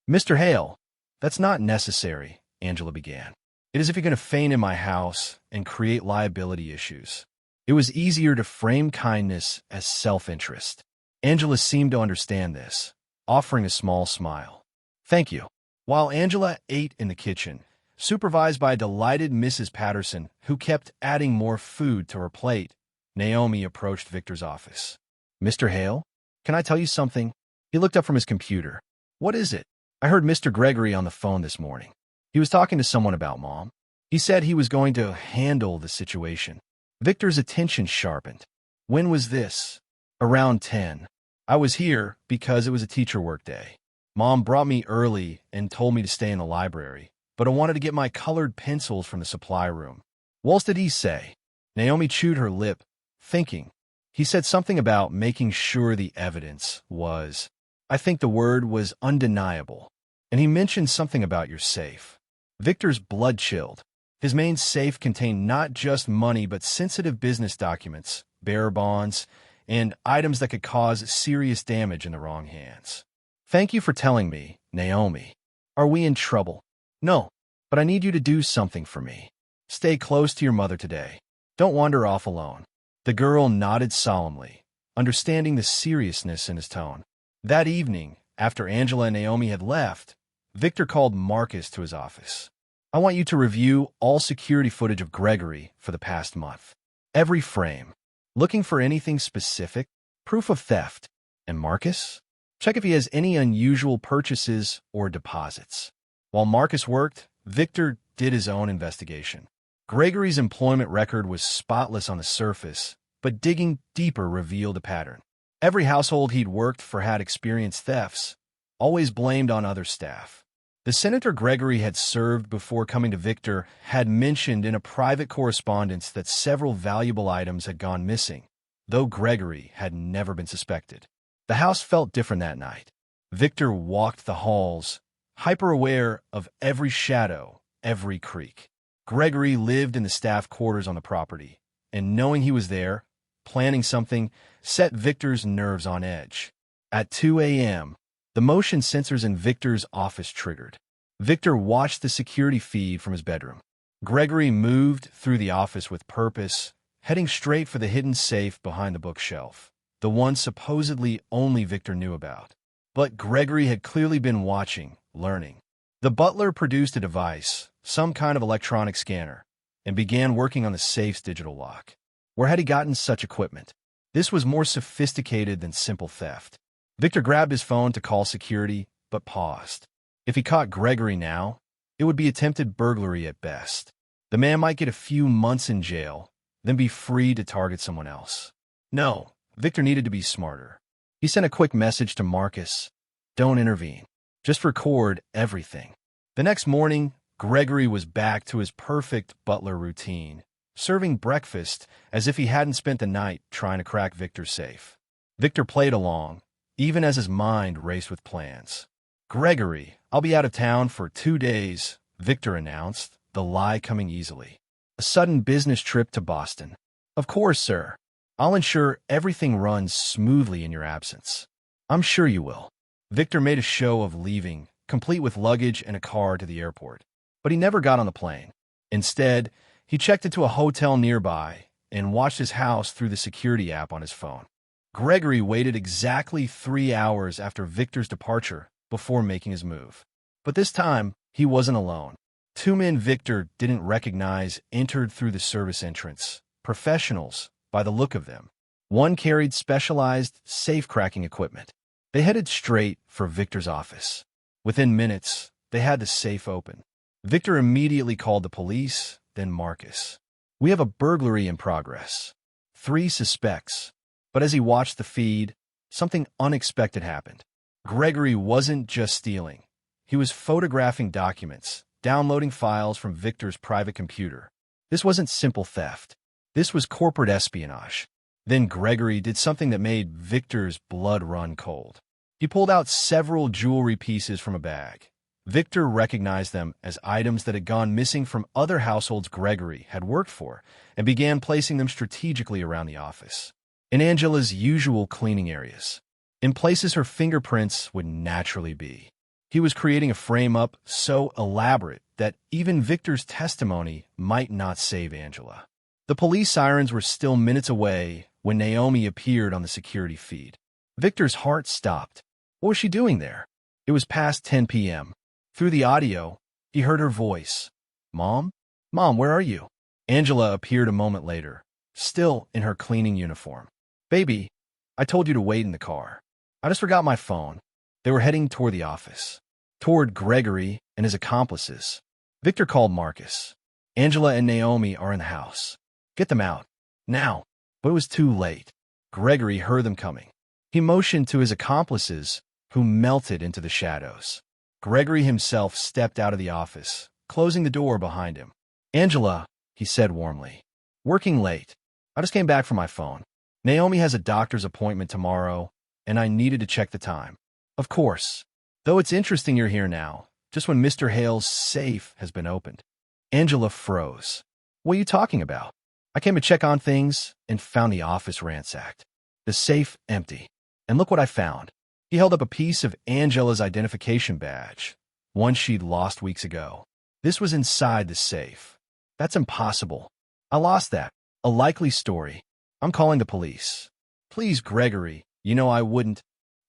Mr. Hale, that's not necessary, Angela began. It is if you're going to feign in my house and create liability issues. It was easier to frame kindness as self-interest. Angela seemed to understand this, offering a small smile. Thank you. While Angela ate in the kitchen, supervised by a delighted Mrs. Patterson, who kept adding more food to her plate, Naomi approached Victor's office. Mr. Hale, can I tell you something? He looked up from his computer. What is it? I heard Mr. Gregory on the phone this morning. He was talking to someone about Mom. He said he was going to handle the situation. Victor's attention sharpened. When was this? Around 10. I was here because it was a teacher work day. Mom brought me early and told me to stay in the library, but I wanted to get my colored pencils from the supply room. What else did he say? Naomi chewed her lip, thinking. He said something about making sure the evidence was. I think the word was undeniable. And he mentioned something about your safe. Victor's blood chilled. His main safe contained not just money but sensitive business documents, bearer bonds, and items that could cause serious damage in the wrong hands. Thank you for telling me, Naomi. Are we in trouble? No, but I need you to do something for me. Stay close to your mother today. Don't wander off alone. The girl nodded solemnly, understanding the seriousness in his tone. That evening, after Angela and Naomi had left, Victor called Marcus to his office. I want you to review all security footage of Gregory for the past month. Every frame. Looking for anything specific? Proof of theft. And Marcus? Check if he has any unusual purchases or deposits. While Marcus worked, Victor did his own investigation. Gregory's employment record was spotless on the surface, but digging deeper revealed a pattern. Every household he'd worked for had experienced thefts, always blamed on other staff. The senator Gregory had served before coming to Victor had mentioned in a private correspondence that several valuable items had gone missing, though Gregory had never been suspected. The house felt different that night. Victor walked the halls, hyper-aware of every shadow, every creak. Gregory lived in the staff quarters on the property, and knowing he was there, planning something, set Victor's nerves on edge. At 2 a.m., the motion sensors in Victor's office triggered. Victor watched the security feed from his bedroom. Gregory moved through the office with purpose, heading straight for the hidden safe behind the bookshelf, the one supposedly only Victor knew about. But Gregory had clearly been watching, learning. The butler produced a device, some kind of electronic scanner, and began working on the safe's digital lock. Where had he gotten such equipment? This was more sophisticated than simple theft. Victor grabbed his phone to call security, but paused. If he caught Gregory now, it would be attempted burglary at best. The man might get a few months in jail, then be free to target someone else. No, Victor needed to be smarter. He sent a quick message to Marcus. Don't intervene. Just record everything. The next morning, Gregory was back to his perfect butler routine, serving breakfast as if he hadn't spent the night trying to crack Victor's safe. Victor played along, even as his mind raced with plans. Gregory, I'll be out of town for 2 days, Victor announced, the lie coming easily. A sudden business trip to Boston. Of course, sir. I'll ensure everything runs smoothly in your absence. I'm sure you will. Victor made a show of leaving, complete with luggage and a car to the airport. But he never got on the plane. Instead, he checked into a hotel nearby and watched his house through the security app on his phone. Gregory waited exactly 3 hours after Victor's departure before making his move. But this time, he wasn't alone. 2 men Victor didn't recognize entered through the service entrance, professionals by the look of them. One carried specialized safe-cracking equipment. They headed straight for Victor's office. Within minutes, they had the safe open. Victor immediately called the police, then Marcus. We have a burglary in progress. 3 suspects. But as he watched the feed, something unexpected happened. Gregory wasn't just stealing. He was photographing documents, downloading files from Victor's private computer. This wasn't simple theft. This was corporate espionage. Then Gregory did something that made Victor's blood run cold. He pulled out several jewelry pieces from a bag. Victor recognized them as items that had gone missing from other households Gregory had worked for and began placing them strategically around the office. In Angela's usual cleaning areas, in places her fingerprints would naturally be. He was creating a frame-up so elaborate that even Victor's testimony might not save Angela. The police sirens were still minutes away when Naomi appeared on the security feed. Victor's heart stopped. What was she doing there? It was past 10 p.m. Through the audio, he heard her voice. "Mom? Mom, where are you?" Angela appeared a moment later, still in her cleaning uniform. "Baby, I told you to wait in the car. I just forgot my phone." They were heading toward the office, toward Gregory and his accomplices. Victor called Marcus. "Angela and Naomi are in the house. Get them out. Now." But it was too late. Gregory heard them coming. He motioned to his accomplices, who melted into the shadows. Gregory himself stepped out of the office, closing the door behind him. "Angela," he said warmly. "Working late. I just came back from my phone. Naomi has a doctor's appointment tomorrow, and I needed to check the time." "Of course. Though it's interesting you're here now, just when Mr. Hale's safe has been opened." Angela froze. "What are you talking about?" "I came to check on things and found the office ransacked. The safe empty. And look what I found." He held up a piece of Angela's identification badge, one she'd lost weeks ago. "This was inside the safe." "That's impossible. I lost that." "A likely story. I'm calling the police." "Please, Gregory, you know I wouldn't."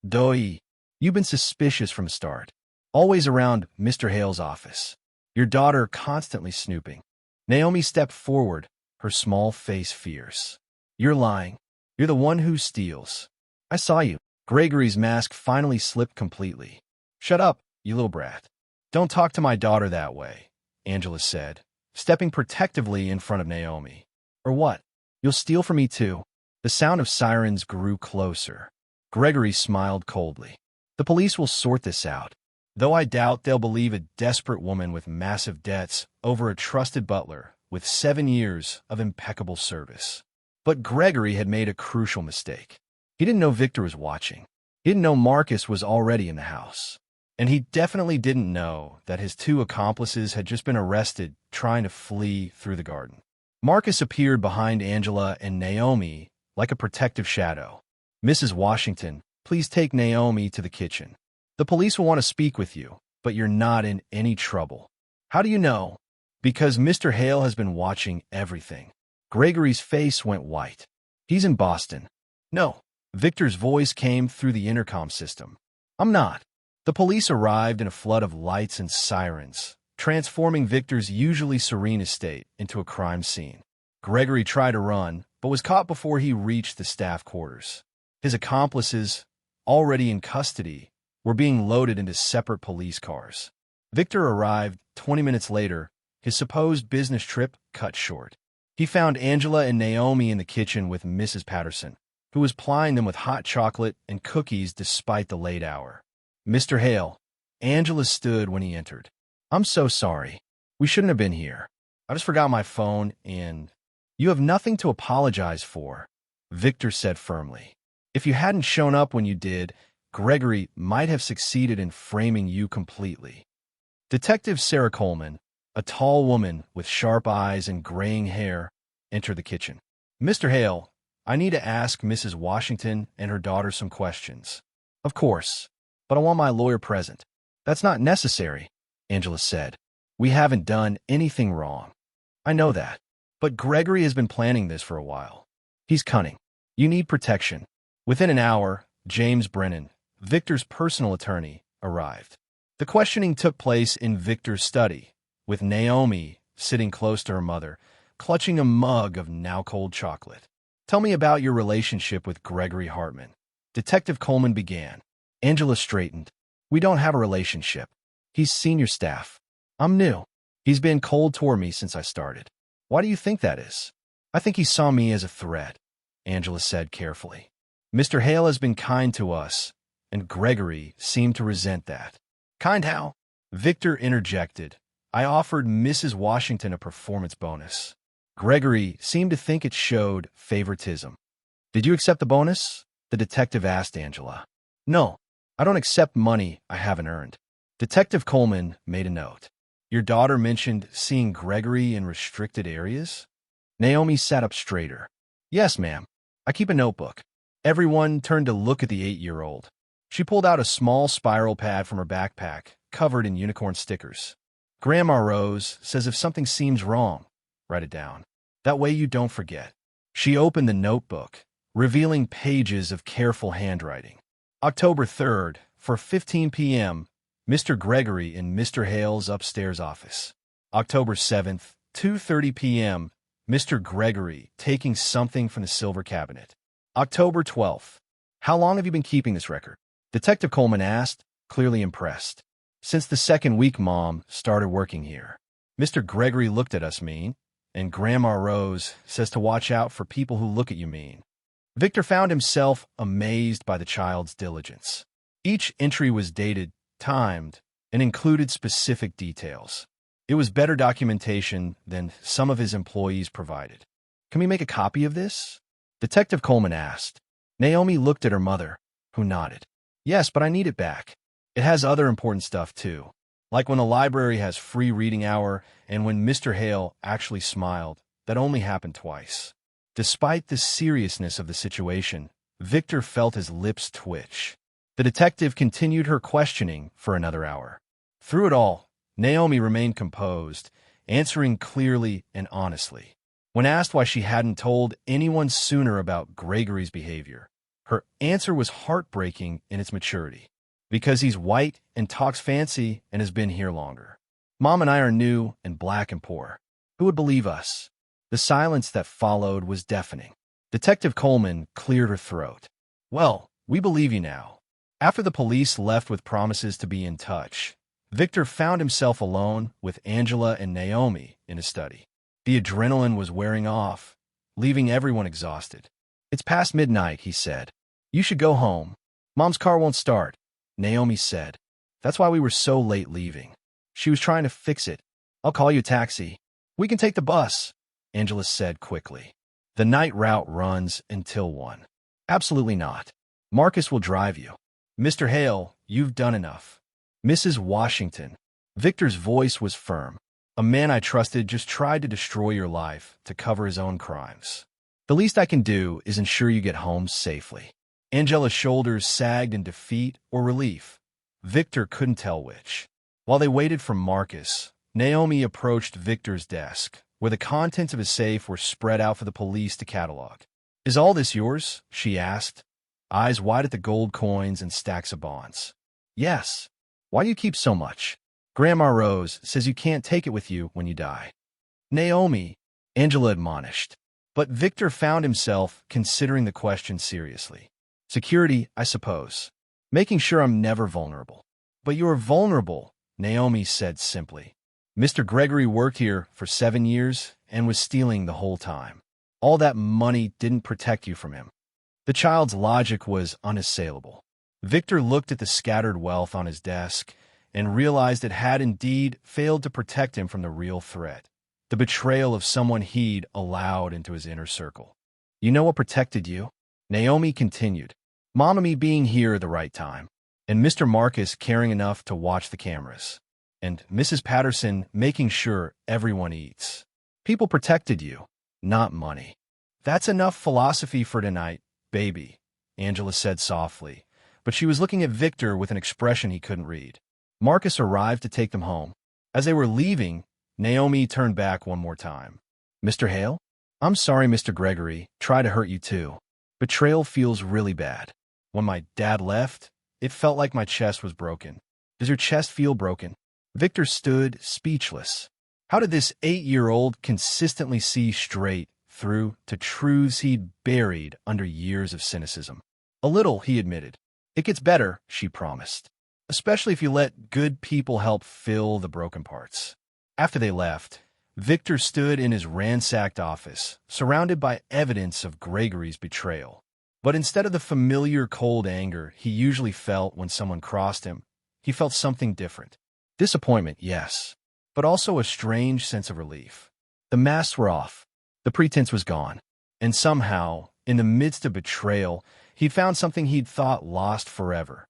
"Doi, you've been suspicious from the start. Always around Mr. Hale's office. Your daughter constantly snooping." Naomi stepped forward, her small face fierce. "You're lying. You're the one who steals. I saw you." Gregory's mask finally slipped completely. "Shut up, you little brat. Don't talk to my daughter that way," Angela said, stepping protectively in front of Naomi. "Or what? You'll steal from me too?" The sound of sirens grew closer. Gregory smiled coldly. "The police will sort this out, though I doubt they'll believe a desperate woman with massive debts over a trusted butler with 7 years of impeccable service." But Gregory had made a crucial mistake. He didn't know Victor was watching. He didn't know Marcus was already in the house. And he definitely didn't know that his 2 accomplices had just been arrested trying to flee through the garden. Marcus appeared behind Angela and Naomi like a protective shadow. "Mrs. Washington, please take Naomi to the kitchen. The police will want to speak with you, but you're not in any trouble." "How do you know?" "Because Mr. Hale has been watching everything." Gregory's face went white. "He's in Boston." "No." Victor's voice came through the intercom system. "I'm not." The police arrived in a flood of lights and sirens, transforming Victor's usually serene estate into a crime scene. Gregory tried to run, but was caught before he reached the staff quarters. His accomplices, already in custody, were being loaded into separate police cars. Victor arrived 20 minutes later, his supposed business trip cut short. He found Angela and Naomi in the kitchen with Mrs. Patterson, who was plying them with hot chocolate and cookies despite the late hour. "Mr. Hale," Angela stood when he entered. "I'm so sorry. We shouldn't have been here. I just forgot my phone and—" "You have nothing to apologize for," Victor said firmly. "If you hadn't shown up when you did, Gregory might have succeeded in framing you completely." Detective Sarah Coleman, a tall woman with sharp eyes and graying hair, entered the kitchen. "Mr. Hale, I need to ask Mrs. Washington and her daughter some questions." "Of course, but I want my lawyer present." "That's not necessary," Angela said. "We haven't done anything wrong." "I know that. But Gregory has been planning this for a while. He's cunning. You need protection." Within an hour, James Brennan, Victor's personal attorney, arrived. The questioning took place in Victor's study, with Naomi sitting close to her mother, clutching a mug of now-cold chocolate. "Tell me about your relationship with Gregory Hartman." Detective Coleman began. Angela straightened. "We don't have a relationship. He's senior staff. I'm new. He's been cold toward me since I started." "Why do you think that is?" "I think he saw me as a threat," Angela said carefully. "Mr. Hale has been kind to us, and Gregory seemed to resent that." "Kind how?" Victor interjected. "I offered Mrs. Washington a performance bonus. Gregory seemed to think it showed favoritism." "Did you accept the bonus?" the detective asked Angela. "No, I don't accept money I haven't earned." Detective Coleman made a note. "Your daughter mentioned seeing Gregory in restricted areas?" Naomi sat up straighter. "Yes, ma'am. I keep a notebook." Everyone turned to look at the 8-year-old. She pulled out a small spiral pad from her backpack, covered in unicorn stickers. Grandma Rose says if something seems wrong, write it down. That way you don't forget. She opened the notebook, revealing pages of careful handwriting. October 3rd, for 15 p.m., Mr. Gregory in Mr. Hale's upstairs office. October 7th, 2:30 p.m., Mr. Gregory taking something from the silver cabinet. October 12th. How long have you been keeping this record? Detective Coleman asked, clearly impressed. Since the second week Mom started working here. Mr. Gregory looked at us mean, and Grandma Rose says to watch out for people who look at you mean. Victor found himself amazed by the child's diligence. Each entry was dated, timed, and included specific details. It was better documentation than some of his employees provided. Can we make a copy of this? Detective Coleman asked. Naomi looked at her mother, who nodded. Yes, but I need it back. It has other important stuff, too. Like when the library has free reading hour and when Mr. Hale actually smiled. That only happened twice. Despite the seriousness of the situation, Victor felt his lips twitch. The detective continued her questioning for another hour. Through it all, Naomi remained composed, answering clearly and honestly. When asked why she hadn't told anyone sooner about Gregory's behavior, her answer was heartbreaking in its maturity. Because he's white and talks fancy and has been here longer. Mom and I are new and black and poor. Who would believe us? The silence that followed was deafening. Detective Coleman cleared her throat. Well, we believe you now. After the police left with promises to be in touch, Victor found himself alone with Angela and Naomi in his study. The adrenaline was wearing off, leaving everyone exhausted. It's past midnight, he said. You should go home. Mom's car won't start, Naomi said. That's why we were so late leaving. She was trying to fix it. I'll call you a taxi. We can take the bus, Angela said quickly. The night route runs until 1. Absolutely not. Marcus will drive you. Mr. Hale, you've done enough. Mrs. Washington. Victor's voice was firm. A man I trusted just tried to destroy your life to cover his own crimes. The least I can do is ensure you get home safely. Angela's shoulders sagged in defeat or relief. Victor couldn't tell which. While they waited for Marcus, Naomi approached Victor's desk, where the contents of his safe were spread out for the police to catalog. Is all this yours? She asked, eyes wide at the gold coins and stacks of bonds. Yes. Why do you keep so much? Grandma Rose says you can't take it with you when you die. Naomi, Angela admonished. But Victor found himself considering the question seriously. Security, I suppose. Making sure I'm never vulnerable. But you are vulnerable, Naomi said simply. Mr. Gregory worked here for 7 years and was stealing the whole time. All that money didn't protect you from him. The child's logic was unassailable. Victor looked at the scattered wealth on his desk and realized it had indeed failed to protect him from the real threat, the betrayal of someone he'd allowed into his inner circle. You know what protected you? Naomi continued. Mom and me being here at the right time, and Mr. Marcus caring enough to watch the cameras, and Mrs. Patterson making sure everyone eats. People protected you, not money. That's enough philosophy for tonight, baby, Angela said softly, but she was looking at Victor with an expression he couldn't read. Marcus arrived to take them home. As they were leaving, Naomi turned back one more time. Mr. Hale? I'm sorry Mr. Gregory tried to hurt you too. Betrayal feels really bad. When my dad left, it felt like my chest was broken. Does your chest feel broken? Victor stood speechless. How did this 8-year-old consistently see straight through to truths he'd buried under years of cynicism? A little, he admitted. It gets better, she promised. Especially if you let good people help fill the broken parts. After they left, Victor stood in his ransacked office, surrounded by evidence of Gregory's betrayal. But instead of the familiar cold anger he usually felt when someone crossed him, he felt something different. Disappointment, yes, but also a strange sense of relief. The masks were off. The pretense was gone. And somehow, in the midst of betrayal, he'd found something he'd thought lost forever.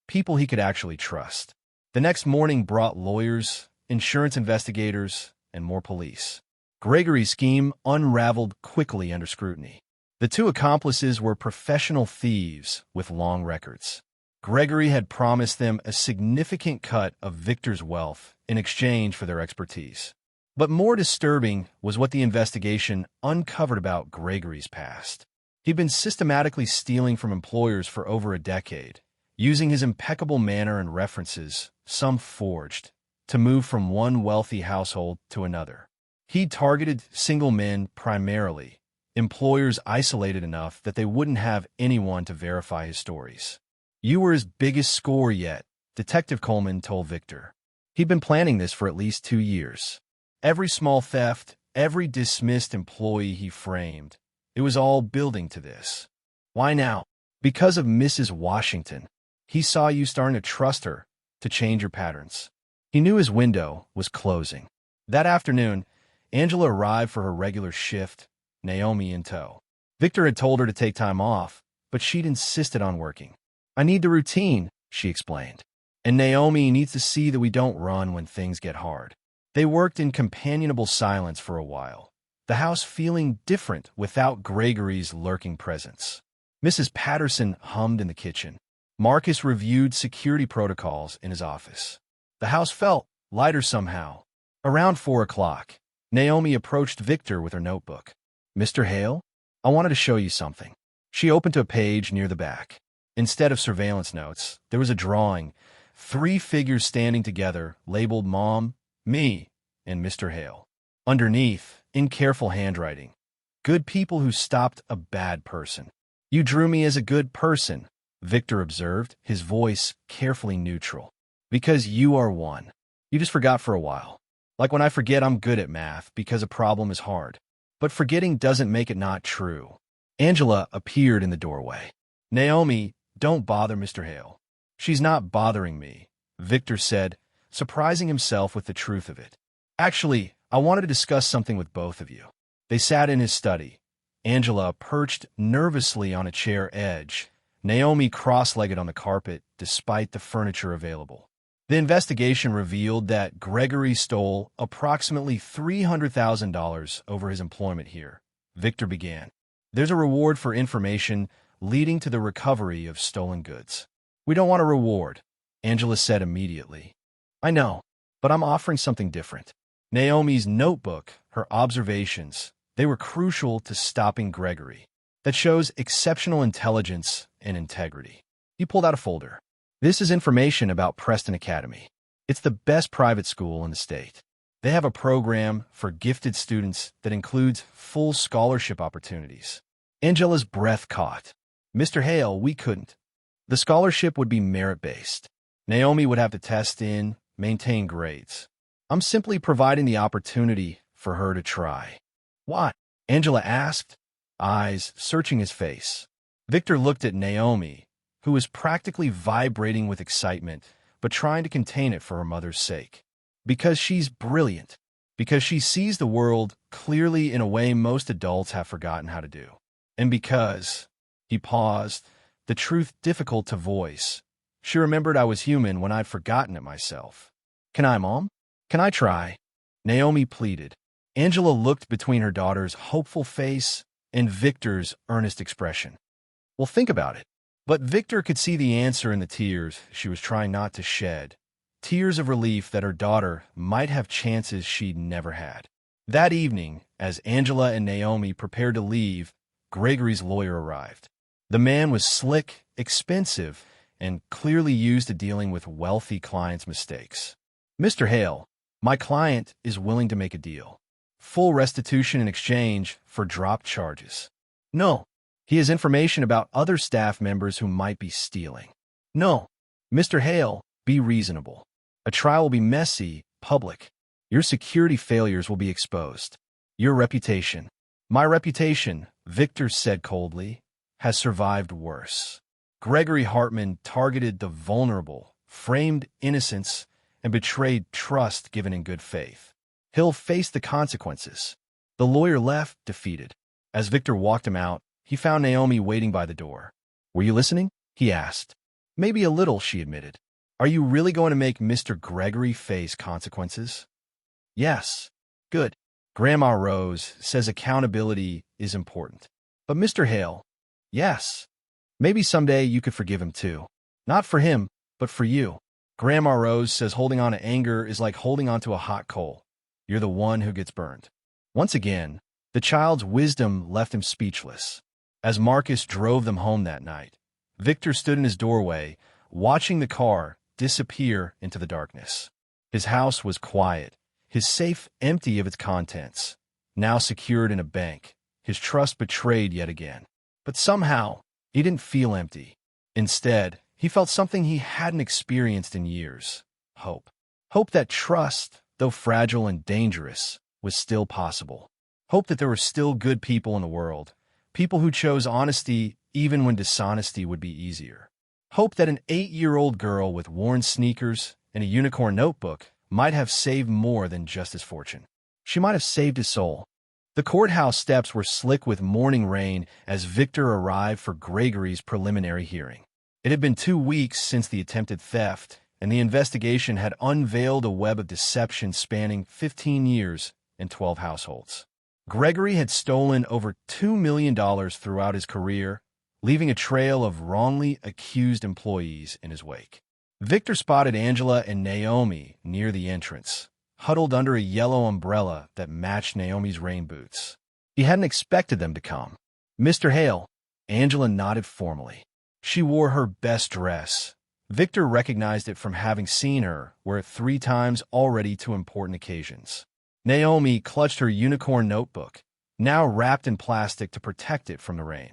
People he could actually trust. The next morning brought lawyers, insurance investigators, and more police. Gregory's scheme unraveled quickly under scrutiny. The two accomplices were professional thieves with long records. Gregory had promised them a significant cut of Victor's wealth in exchange for their expertise. But more disturbing was what the investigation uncovered about Gregory's past. He'd been systematically stealing from employers for over a decade, using his impeccable manner and references, some forged, to move from one wealthy household to another. He targeted single men primarily, employers isolated enough that they wouldn't have anyone to verify his stories. "You were his biggest score yet," Detective Coleman told Victor. He'd been planning this for at least 2 years. Every small theft, every dismissed employee he framed, it was all building to this. Why now? Because of Mrs. Washington. He saw you starting to trust her, to change your patterns. He knew his window was closing. That afternoon, Angela arrived for her regular shift, Naomi in tow. Victor had told her to take time off, but she'd insisted on working. "I need the routine," she explained. "And Naomi needs to see that we don't run when things get hard." They worked in companionable silence for a while, the house feeling different without Gregory's lurking presence. Mrs. Patterson hummed in the kitchen. Marcus reviewed security protocols in his office. The house felt lighter somehow. Around 4 o'clock, Naomi approached Victor with her notebook. "Mr. Hale, I wanted to show you something." She opened to a page near the back. Instead of surveillance notes, there was a drawing, 3 figures standing together, labeled Mom, Me, and Mr. Hale. Underneath, in careful handwriting, "Good people who stopped a bad person." "You drew me as a good person," Victor observed, his voice carefully neutral. "Because you are one. You just forgot for a while. Like when I forget I'm good at math because a problem is hard. But forgetting doesn't make it not true." Angela appeared in the doorway. "Naomi, don't bother Mr. Hale." "She's not bothering me," Victor said, surprising himself with the truth of it. "Actually, I wanted to discuss something with both of you." They sat in his study. Angela perched nervously on a chair edge, Naomi cross-legged on the carpet despite the furniture available. The investigation revealed that Gregory stole approximately $300,000 over his employment here. Victor began. "There's a reward for information leading to the recovery of stolen goods." "We don't want a reward," Angela said immediately. "I know, but I'm offering something different." Naomi's notebook, her observations, they were crucial to stopping Gregory. "That shows exceptional intelligence and integrity." He pulled out a folder. "This is information about Preston Academy. It's the best private school in the state. They have a program for gifted students that includes full scholarship opportunities." Angela's breath caught. "Mr. Hale, we couldn't. The scholarship would be merit-based. Naomi would have to test in, maintain grades. I'm simply providing the opportunity for her to try." "Why?" Angela asked, eyes searching his face. Victor looked at Naomi, who was practically vibrating with excitement, but trying to contain it for her mother's sake. "Because she's brilliant. Because she sees the world clearly in a way most adults have forgotten how to do. And because," he paused, the truth difficult to voice, "she remembered I was human when I'd forgotten it myself." "Can I, Mom? Can I try?" Naomi pleaded. Angela looked between her daughter's hopeful face and Victor's earnest expression. "Well, think about it." But Victor could see the answer in the tears she was trying not to shed, tears of relief that her daughter might have chances she'd never had. That evening, as Angela and Naomi prepared to leave, Gregory's lawyer arrived. The man was slick, expensive, and clearly used to dealing with wealthy clients' mistakes. "Mr. Hale, my client is willing to make a deal. Full restitution in exchange for dropped charges." "No." "He has information about other staff members who might be stealing." "No." "Mr. Hale, be reasonable. A trial will be messy, public. Your security failures will be exposed. Your reputation." "My reputation," Victor said coldly, "has survived worse." Gregory Hartman targeted the vulnerable, framed innocence, and betrayed trust given in good faith. He'll face the consequences. The lawyer left, defeated. As Victor walked him out, he found Naomi waiting by the door. "Were you listening?" he asked. "Maybe a little," she admitted. "Are you really going to make Mr. Gregory face consequences?" "Yes." "Good." Grandma Rose says accountability is important. "But Mr. Hale." "Yes. Maybe someday you could forgive him too." Not for him, but for you. Grandma Rose says holding on to anger is like holding on to a hot coal. You're the one who gets burned. Once again, the child's wisdom left him speechless. As Marcus drove them home that night, Victor stood in his doorway, watching the car disappear into the darkness. His house was quiet, his safe empty of its contents, now secured in a bank, his trust betrayed yet again. But somehow, he didn't feel empty. Instead, he felt something he hadn't experienced in years: hope. Hope that trust, though fragile and dangerous, was still possible. Hope that there were still good people in the world, people who chose honesty even when dishonesty would be easier. Hope that an 8-year-old girl with worn sneakers and a unicorn notebook might have saved more than just his fortune. She might have saved his soul. The courthouse steps were slick with morning rain as Victor arrived for Gregory's preliminary hearing. It had been 2 weeks since the attempted theft, and the investigation had unveiled a web of deception spanning 15 years and 12 households. Gregory had stolen over $2 million throughout his career, leaving a trail of wrongly accused employees in his wake. Victor spotted Angela and Naomi near the entrance, huddled under a yellow umbrella that matched Naomi's rain boots. He hadn't expected them to come. "Mr. Hale," Angela nodded formally. She wore her best dress. Victor recognized it from having seen her wear it 3 times already to important occasions. Naomi clutched her unicorn notebook, now wrapped in plastic to protect it from the rain.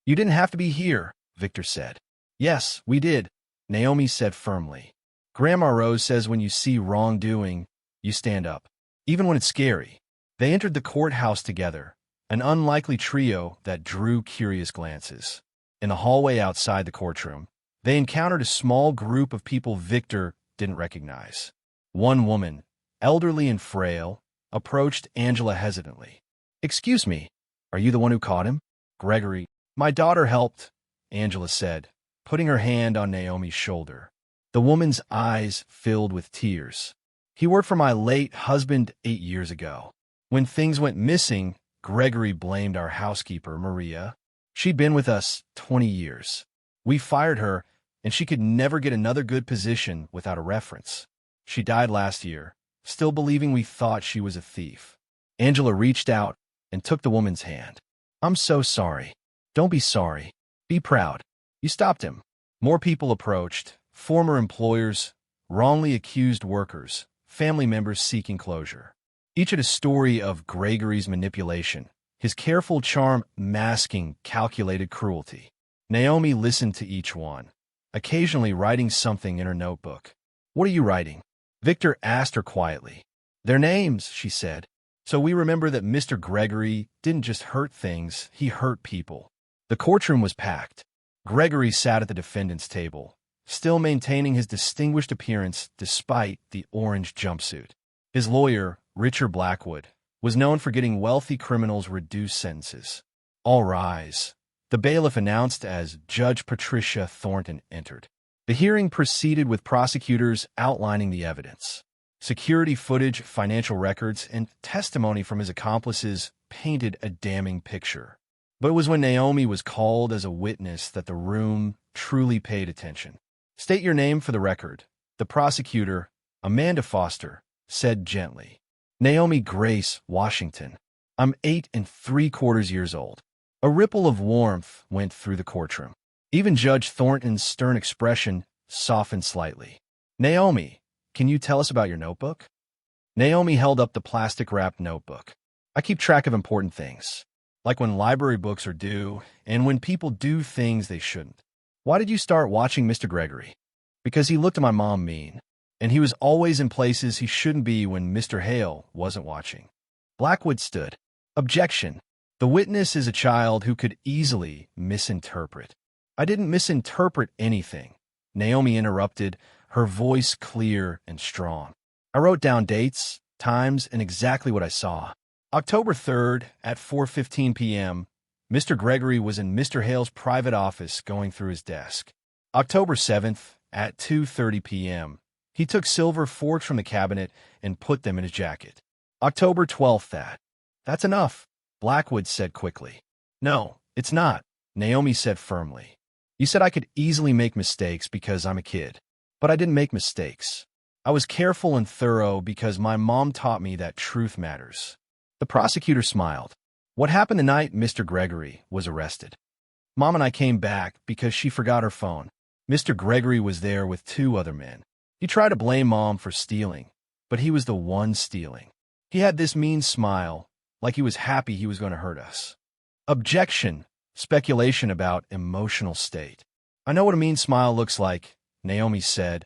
"You didn't have to be here," Victor said. "Yes, we did," Naomi said firmly. "Grandma Rose says when you see wrongdoing, you stand up, even when it's scary." They entered the courthouse together, an unlikely trio that drew curious glances. In the hallway outside the courtroom, they encountered a small group of people Victor didn't recognize. One woman, elderly and frail, approached Angela hesitantly. "Excuse me, are you the one who caught him?" "Gregory, my daughter helped," Angela said, putting her hand on Naomi's shoulder. The woman's eyes filled with tears. "He worked for my late husband 8 years ago. When things went missing, Gregory blamed our housekeeper, Maria. She'd been with us 20 years. We fired her, and she could never get another good position without a reference. She died last year, still believing we thought she was a thief." Angela reached out and took the woman's hand. "I'm so sorry." "Don't be sorry. Be proud. You stopped him." More people approached, former employers, wrongly accused workers, family members seeking closure. Each had a story of Gregory's manipulation, his careful charm masking calculated cruelty. Naomi listened to each one, occasionally writing something in her notebook. "What are you writing?" Victor asked her quietly. "Their names," she said. "So we remember that Mr. Gregory didn't just hurt things, he hurt people." The courtroom was packed. Gregory sat at the defendant's table, still maintaining his distinguished appearance despite the orange jumpsuit. His lawyer, Richard Blackwood, was known for getting wealthy criminals reduced sentences. "All rise," the bailiff announced as Judge Patricia Thornton entered. The hearing proceeded with prosecutors outlining the evidence. Security footage, financial records, and testimony from his accomplices painted a damning picture. But it was when Naomi was called as a witness that the room truly paid attention. "State your name for the record," the prosecutor, Amanda Foster, said gently. "Naomi Grace Washington. I'm 8 3/4 years old." A ripple of warmth went through the courtroom. Even Judge Thornton's stern expression softened slightly. "Naomi, can you tell us about your notebook?" Naomi held up the plastic-wrapped notebook. "I keep track of important things, like when library books are due and when people do things they shouldn't." "Why did you start watching Mr. Gregory?" "Because he looked at my mom mean, and he was always in places he shouldn't be when Mr. Hale wasn't watching." Blackwood stood. "Objection. The witness is a child who could easily misinterpret." "I didn't misinterpret anything," Naomi interrupted, her voice clear and strong. "I wrote down dates, times, and exactly what I saw. October 3rd at 4:15 p.m., Mr. Gregory was in Mr. Hale's private office going through his desk. October 7th at 2:30 p.m., he took silver forks from the cabinet and put them in his jacket. October 12th That's enough," Blackwood said quickly. "No, it's not," Naomi said firmly. You said I could easily make mistakes because I'm a kid. But I didn't make mistakes. I was careful and thorough because my mom taught me that truth matters. The prosecutor smiled. What happened the night Mr. Gregory was arrested? Mom and I came back because she forgot her phone. Mr. Gregory was there with 2 other men. He tried to blame Mom for stealing, but he was the one stealing. He had this mean smile, like he was happy he was going to hurt us. Objection. Speculation about emotional state. I know what a mean smile looks like, Naomi said,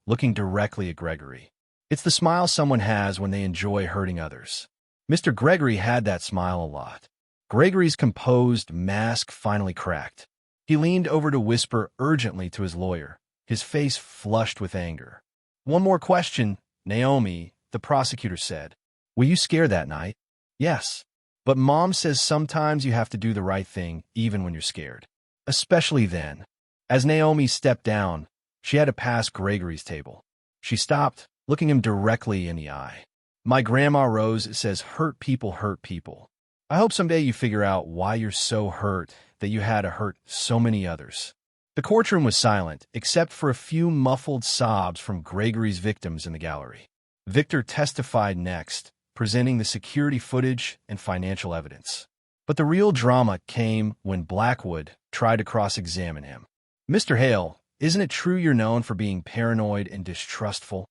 looking directly at Gregory. It's the smile someone has when they enjoy hurting others. Mr. Gregory had that smile a lot. Gregory's composed mask finally cracked. He leaned over to whisper urgently to his lawyer, his face flushed with anger. One more question, Naomi, the prosecutor said. Were you scared that night? Yes. But Mom says sometimes you have to do the right thing even when you're scared. Especially then. As Naomi stepped down, she had to pass Gregory's table. She stopped, looking him directly in the eye. My grandma Rose says hurt people hurt people. I hope someday you figure out why you're so hurt that you had to hurt so many others. The courtroom was silent, except for a few muffled sobs from Gregory's victims in the gallery. Victor testified next, presenting the security footage and financial evidence. But the real drama came when Blackwood tried to cross-examine him. Mr. Hale, isn't it true you're known for being paranoid and distrustful?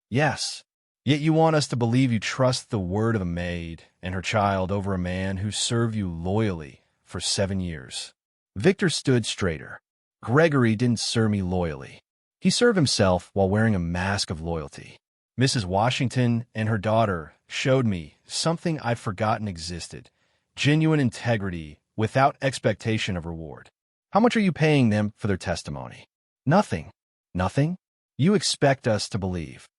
Yes. Yet you want us to believe you trust the word of a maid and her child over a man who served you loyally for 7 years. Victor stood straighter. Gregory didn't serve me loyally. He served himself while wearing a mask of loyalty. Mrs. Washington and her daughter showed me something I'd forgotten existed, genuine integrity without expectation of reward. How much are you paying them for their testimony? Nothing. Nothing? You expect us to believe.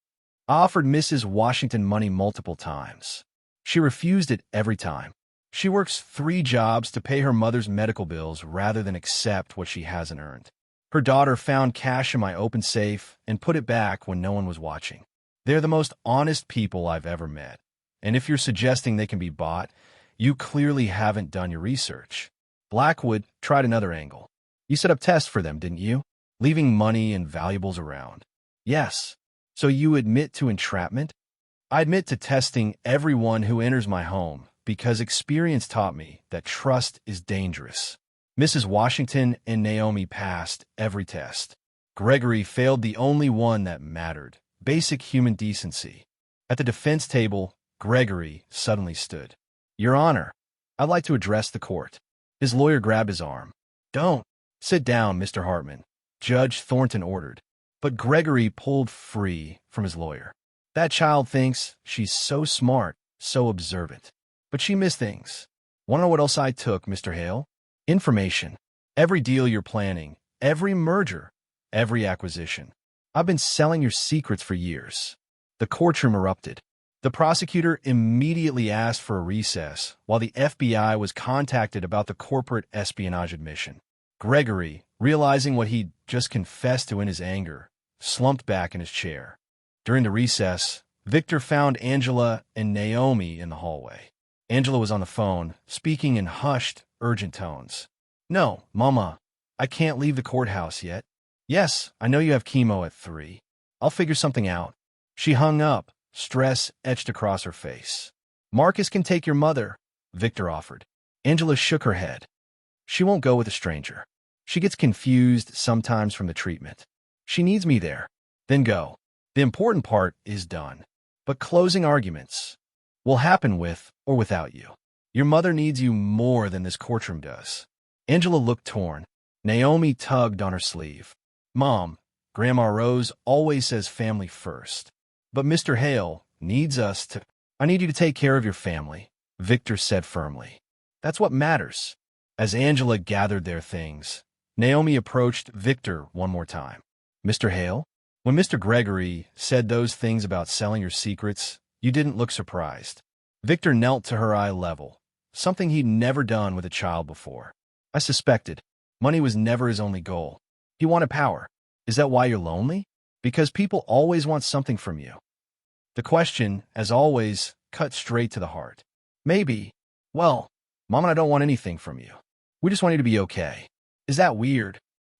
I offered Mrs. Washington money multiple times. She refused it every time. She works 3 jobs to pay her mother's medical bills rather than accept what she hasn't earned. Her daughter found cash in my open safe and put it back when no one was watching. They're the most honest people I've ever met. And if you're suggesting they can be bought, you clearly haven't done your research. Blackwood tried another angle. You set up tests for them, didn't you? Leaving money and valuables around. Yes. So you admit to entrapment? I admit to testing everyone who enters my home because experience taught me that trust is dangerous. Mrs. Washington and Naomi passed every test. Gregory failed the only one that mattered, basic human decency. At the defense table, Gregory suddenly stood. Your Honor, I'd like to address the court. His lawyer grabbed his arm. Don't. Sit down, Mr. Hartman, Judge Thornton ordered. But Gregory pulled free from his lawyer. That child thinks she's so smart, so observant. But she missed things. Want to know what else I took, Mr. Hale? Information. Every deal you're planning, every merger, every acquisition. I've been selling your secrets for years. The courtroom erupted. The prosecutor immediately asked for a recess while the FBI was contacted about the corporate espionage admission. Gregory, realizing what he'd just confessed to in his anger, slumped back in his chair. During the recess, Victor found Angela and Naomi in the hallway. Angela was on the phone, speaking in hushed, urgent tones. No, Mama, I can't leave the courthouse yet. Yes, I know you have chemo at 3. I'll figure something out. She hung up, stress etched across her face. Marcus can take your mother, Victor offered. Angela shook her head. She won't go with a stranger. She gets confused sometimes from the treatment. She needs me there. Then go. The important part is done. But closing arguments will happen with or without you. Your mother needs you more than this courtroom does. Angela looked torn. Naomi tugged on her sleeve. Mom, Grandma Rose always says family first. But Mr. Hale needs us to... I need you to take care of your family, Victor said firmly. That's what matters. As Angela gathered their things, Naomi approached Victor one more time. Mr. Hale, when Mr. Gregory said those things about selling your secrets, you didn't look surprised. Victor knelt to her eye level, something he'd never done with a child before. I suspected. Money was never his only goal. He wanted power. Is that why you're lonely? Because people always want something from you. The question, as always, cut straight to the heart. Maybe. Well, Mom and I don't want anything from you. We just want you to be okay. Is that weird?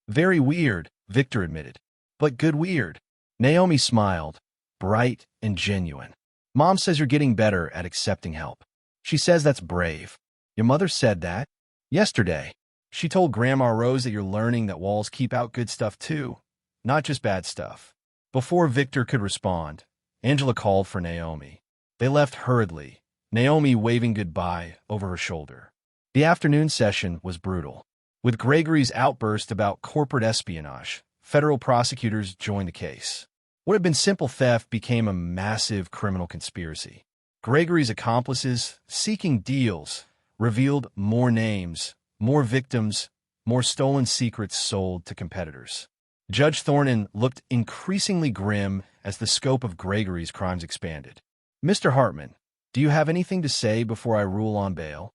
Very weird, Victor admitted. But good weird. Naomi smiled, bright and genuine. Mom says you're getting better at accepting help. She says that's brave. Your mother said that? Yesterday. She told Grandma Rose that you're learning that walls keep out good stuff too, not just bad stuff. Before Victor could respond, Angela called for Naomi. They left hurriedly, Naomi waving goodbye over her shoulder. The afternoon session was brutal. With Gregory's outburst about corporate espionage, federal prosecutors joined the case. What had been simple theft became a massive criminal conspiracy. Gregory's accomplices, seeking deals, revealed more names, more victims, more stolen secrets sold to competitors. Judge Thornton looked increasingly grim as the scope of Gregory's crimes expanded. Mr. Hartman, do you have anything to say before I rule on bail?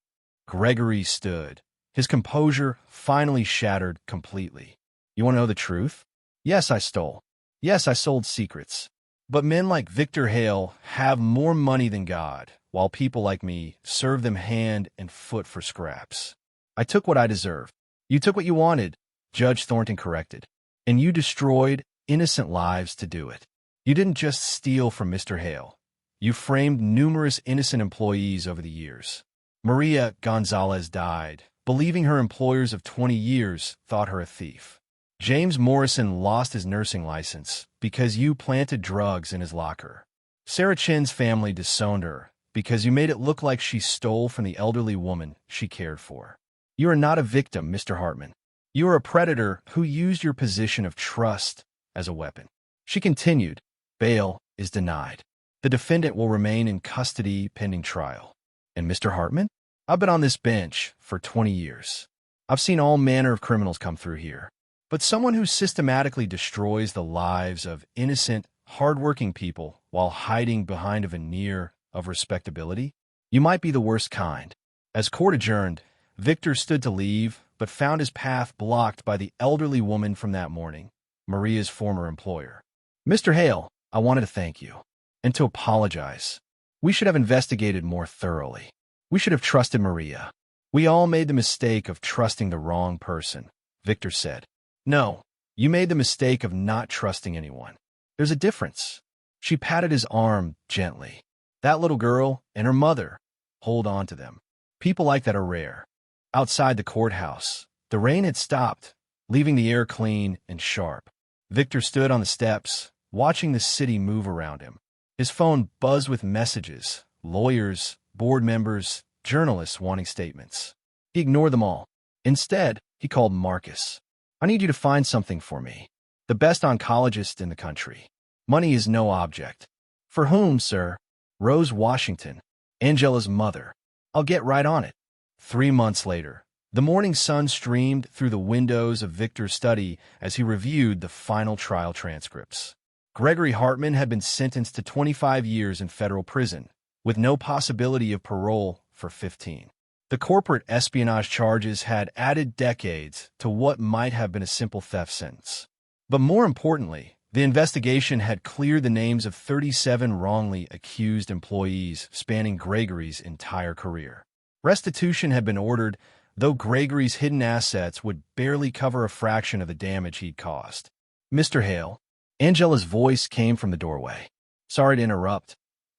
Gregory stood, his composure finally shattered completely. You want to know the truth? Yes, I stole. Yes, I sold secrets. But men like Victor Hale have more money than God, while people like me serve them hand and foot for scraps. I took what I deserved. You took what you wanted, Judge Thornton corrected. And you destroyed innocent lives to do it. You didn't just steal from Mr. Hale. You framed numerous innocent employees over the years. Maria Gonzalez died, believing her employers of 20 years thought her a thief. James Morrison lost his nursing license because you planted drugs in his locker. Sarah Chin's family disowned her because you made it look like she stole from the elderly woman she cared for. You are not a victim, Mr. Hartman. You are a predator who used your position of trust as a weapon. She continued, bail is denied. The defendant will remain in custody pending trial. And Mr. Hartman? I've been on this bench for 20 years. I've seen all manner of criminals come through here. But someone who systematically destroys the lives of innocent, hardworking people while hiding behind a veneer of respectability? You might be the worst kind. As court adjourned, Victor stood to leave, but found his path blocked by the elderly woman from that morning, Maria's former employer. Mr. Hale, I wanted to thank you, and to apologize. We should have investigated more thoroughly. We should have trusted Maria. We all made the mistake of trusting the wrong person, Victor said. No, you made the mistake of not trusting anyone. There's a difference. She patted his arm gently. That little girl and her mother. Hold on to them. People like that are rare. Outside the courthouse, the rain had stopped, leaving the air clean and sharp. Victor stood on the steps, watching the city move around him. His phone buzzed with messages, lawyers, board members, journalists wanting statements. He ignored them all. Instead, he called Marcus. I need you to find something for me. The best oncologist in the country. Money is no object. For whom, sir? Rose Washington, Angela's mother. I'll get right on it. 3 months later, the morning sun streamed through the windows of Victor's study as he reviewed the final trial transcripts. Gregory Hartman had been sentenced to 25 years in federal prison, with no possibility of parole for 15. The corporate espionage charges had added decades to what might have been a simple theft sentence. But more importantly, the investigation had cleared the names of 37 wrongly accused employees spanning Gregory's entire career. Restitution had been ordered, though Gregory's hidden assets would barely cover a fraction of the damage he'd caused. Mr. Hale, Angela's voice came from the doorway. Sorry to interrupt,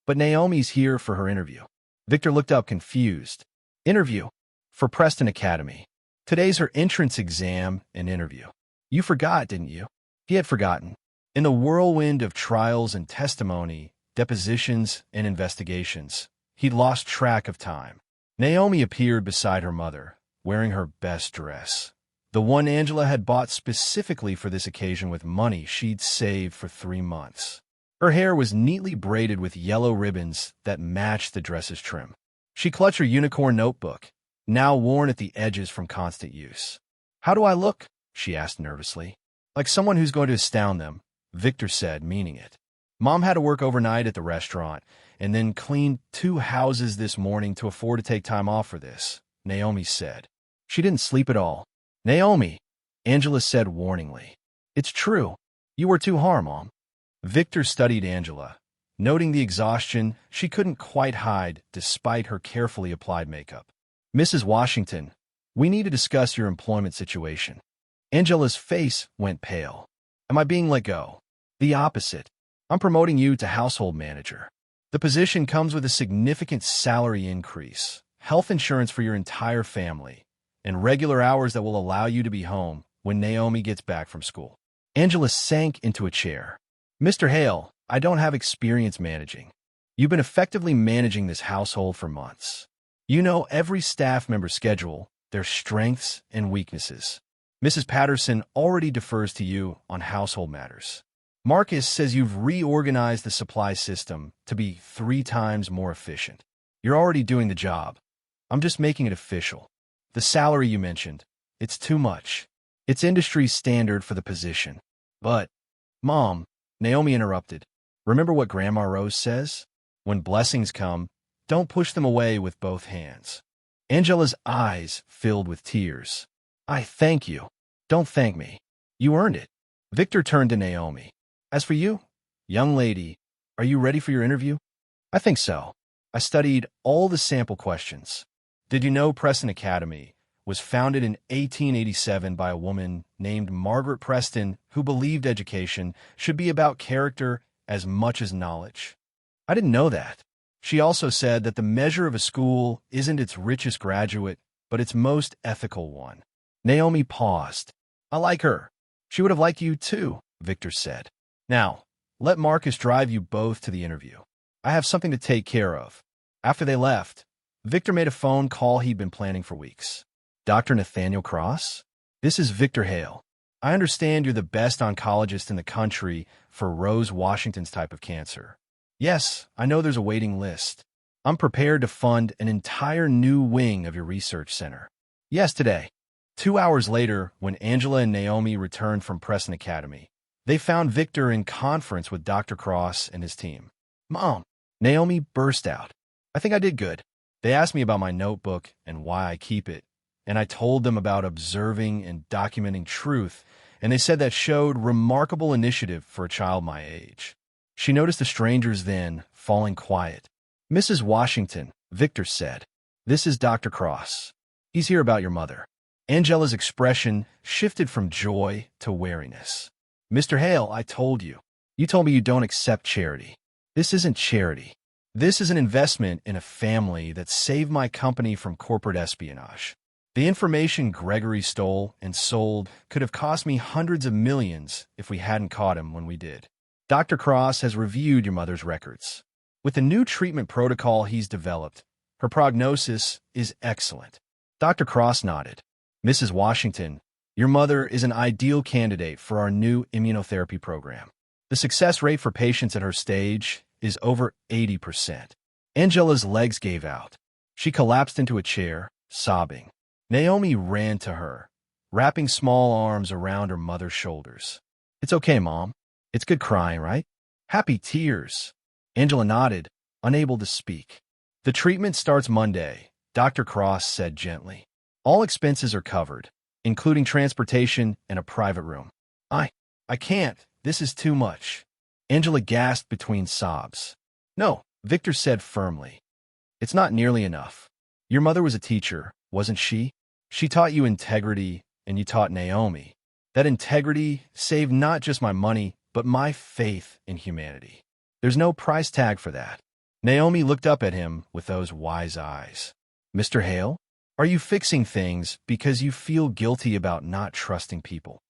but Naomi's here for her interview. Victor looked up confused. Interview? For Preston Academy. Today's her entrance exam and interview. You forgot, didn't you? He had forgotten. In the whirlwind of trials and testimony, depositions and investigations, he'd lost track of time. Naomi appeared beside her mother, wearing her best dress, the one Angela had bought specifically for this occasion with money she'd saved for 3 months. Her hair was neatly braided with yellow ribbons that matched the dress's trim. She clutched her unicorn notebook, now worn at the edges from constant use. How do I look? She asked nervously. Like someone who's going to astound them, Victor said, meaning it. Mom had to work overnight at the restaurant and then cleaned 2 houses this morning to afford to take time off for this, Naomi said. She didn't sleep at all. Naomi, Angela said warningly. It's true. You were too hard, Mom. Victor studied Angela, noting the exhaustion she couldn't quite hide despite her carefully applied makeup. Mrs. Washington, we need to discuss your employment situation. Angela's face went pale. Am I being let go? The opposite. I'm promoting you to household manager. The position comes with a significant salary increase, health insurance for your entire family, and regular hours that will allow you to be home when Naomi gets back from school. Angela sank into a chair. Mr. Hale, I don't have experience managing. You've been effectively managing this household for months. You know every staff member's schedule, their strengths and weaknesses. Mrs. Patterson already defers to you on household matters. Marcus says you've reorganized the supply system to be 3 times more efficient. You're already doing the job. I'm just making it official. The salary you mentioned, it's too much. It's industry standard for the position. But, Mom, Naomi interrupted. Remember what Grandma Rose says? When blessings come, don't push them away with both hands. Angela's eyes filled with tears. I thank you. Don't thank me. You earned it. Victor turned to Naomi. As for you, young lady, are you ready for your interview? I think so. I studied all the sample questions. Did you know Preston Academy was founded in 1887 by a woman named Margaret Preston who believed education should be about character as much as knowledge? I didn't know that. She also said that the measure of a school isn't its richest graduate, but its most ethical one. Naomi paused. I like her. She would have liked you too, Victor said. Now, let Marcus drive you both to the interview. I have something to take care of. After they left, Victor made a phone call he'd been planning for weeks. Dr. Nathaniel Cross? This is Victor Hale. I understand you're the best oncologist in the country for Rose Washington's type of cancer. Yes, I know there's a waiting list. I'm prepared to fund an entire new wing of your research center. Yes, today. 2 hours later, when Angela and Naomi returned from Preston Academy, they found Victor in conference with Dr. Cross and his team. Mom, Naomi burst out. I think I did good. They asked me about my notebook and why I keep it, and I told them about observing and documenting truth, and they said that showed remarkable initiative for a child my age. She noticed the strangers then, falling quiet. Mrs. Washington, Victor said, this is Dr. Cross. He's here about your mother. Angela's expression shifted from joy to wariness. Mr. Hale, I told you. You told me you don't accept charity. This isn't charity. This is an investment in a family that saved my company from corporate espionage. The information Gregory stole and sold could have cost me hundreds of millions if we hadn't caught him when we did. Dr. Cross has reviewed your mother's records. With the new treatment protocol he's developed, her prognosis is excellent. Dr. Cross nodded. Mrs. Washington, your mother is an ideal candidate for our new immunotherapy program. The success rate for patients at her stage is over 80%. Angela's legs gave out. She collapsed into a chair, sobbing. Naomi ran to her, wrapping small arms around her mother's shoulders. It's okay, Mom. It's good crying, right? Happy tears. Angela nodded, unable to speak. The treatment starts Monday, Dr. Cross said gently. All expenses are covered, including transportation and a private room. I can't. This is too much. Angela gasped between sobs. No, Victor said firmly. It's not nearly enough. Your mother was a teacher, wasn't she? She taught you integrity, and you taught Naomi. That integrity saved not just my money, but my faith in humanity. There's no price tag for that. Naomi looked up at him with those wise eyes. Mr. Hale, are you fixing things because you feel guilty about not trusting people?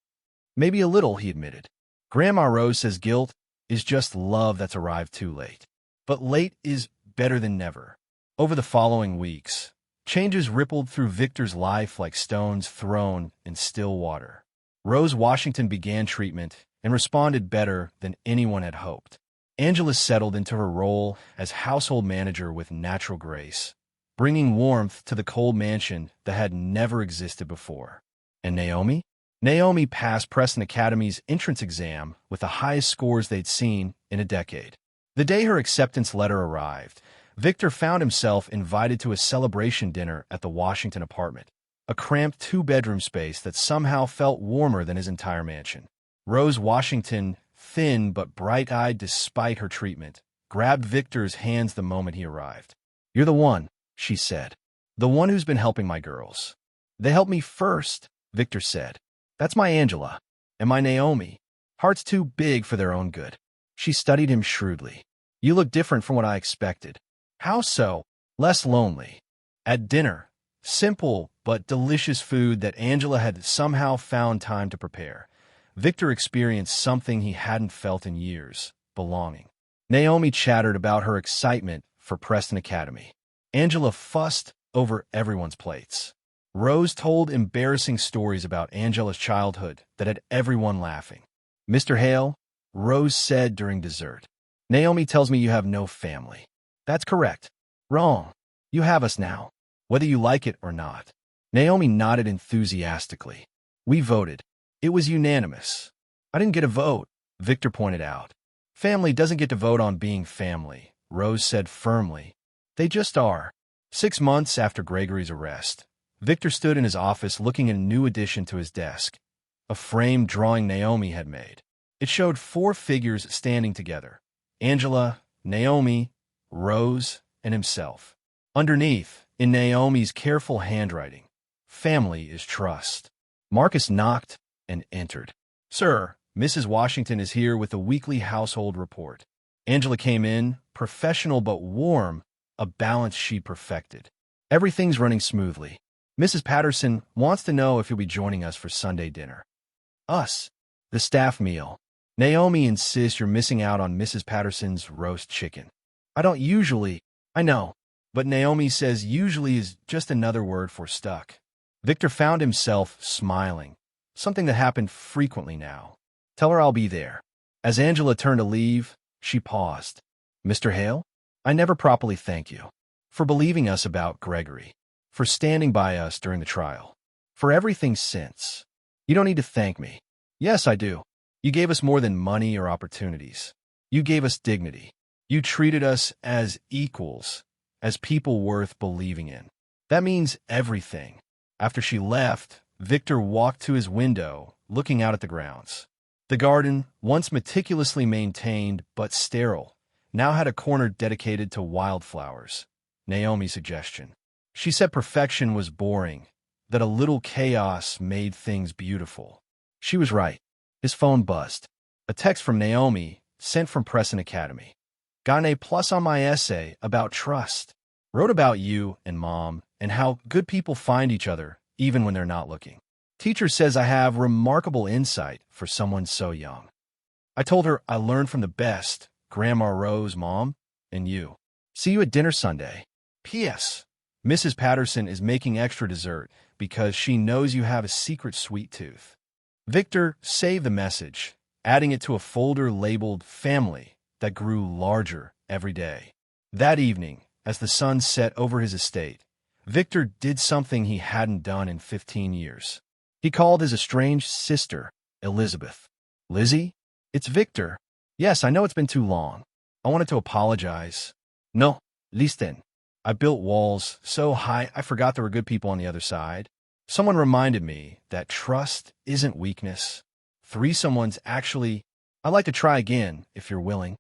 Maybe a little, he admitted. Grandma Rose says guilt is just love that's arrived too late. But late is better than never. Over the following weeks, changes rippled through Victor's life like stones thrown in still water. Rose Washington began treatment and responded better than anyone had hoped. Angela settled into her role as household manager with natural grace, bringing warmth to the cold mansion that had never existed before. And Naomi? Naomi passed Preston Academy's entrance exam with the highest scores they'd seen in a decade. The day her acceptance letter arrived, Victor found himself invited to a celebration dinner at the Washington apartment, a cramped 2-bedroom space that somehow felt warmer than his entire mansion. Rose Washington, thin but bright-eyed despite her treatment, grabbed Victor's hands the moment he arrived. You're the one, she said. The one who's been helping my girls. They helped me first, Victor said. That's my Angela. And my Naomi. Hearts too big for their own good. She studied him shrewdly. You look different from what I expected. How so? Less lonely. At dinner, simple but delicious food that Angela had somehow found time to prepare. Victor experienced something he hadn't felt in years, belonging. Naomi chattered about her excitement for Preston Academy. Angela fussed over everyone's plates. Rose told embarrassing stories about Angela's childhood that had everyone laughing. Mr. Hale, Rose said during dessert. Naomi tells me you have no family. That's correct. Wrong. You have us now, whether you like it or not. Naomi nodded enthusiastically. We voted. It was unanimous. I didn't get a vote, Victor pointed out. Family doesn't get to vote on being family, Rose said firmly. They just are. 6 months after Gregory's arrest, Victor stood in his office looking at a new addition to his desk, a framed drawing Naomi had made. It showed 4 figures standing together, Angela, Naomi, Rose, and himself. Underneath, in Naomi's careful handwriting, family is trust. Marcus knocked and entered. Sir, Mrs. Washington is here with the weekly household report. Angela came in, professional but warm, a balance she perfected. Everything's running smoothly. Mrs. Patterson wants to know if you'll be joining us for Sunday dinner. Us. The staff meal. Naomi insists you're missing out on Mrs. Patterson's roast chicken. I don't usually. I know. But Naomi says usually is just another word for stuck. Victor found himself smiling, something that happened frequently now. Tell her I'll be there. As Angela turned to leave, she paused. Mr. Hale, I never properly thank you for believing us about Gregory, for standing by us during the trial, for everything since. You don't need to thank me. Yes, I do. You gave us more than money or opportunities. You gave us dignity. You treated us as equals, as people worth believing in. That means everything. After she left, Victor walked to his window, looking out at the grounds. The garden, once meticulously maintained but sterile, now had a corner dedicated to wildflowers. Naomi's suggestion. She said perfection was boring, that a little chaos made things beautiful. She was right. His phone buzzed. A text from Naomi, sent from Preston Academy. Got an A+ on my essay about trust. Wrote about you and Mom and how good people find each other even when they're not looking. Teacher says I have remarkable insight for someone so young. I told her I learned from the best, Grandma Rose, Mom, and you. See you at dinner Sunday. P.S. Mrs. Patterson is making extra dessert because she knows you have a secret sweet tooth. Victor saved the message, adding it to a folder labeled Family that grew larger every day. That evening, as the sun set over his estate, Victor did something he hadn't done in 15 years. He called his estranged sister, Elizabeth. Lizzie? It's Victor. Yes, I know it's been too long. I wanted to apologize. No, listen. I built walls so high I forgot there were good people on the other side. Someone reminded me that trust isn't weakness. Someone's actually. I'd like to try again, if you're willing.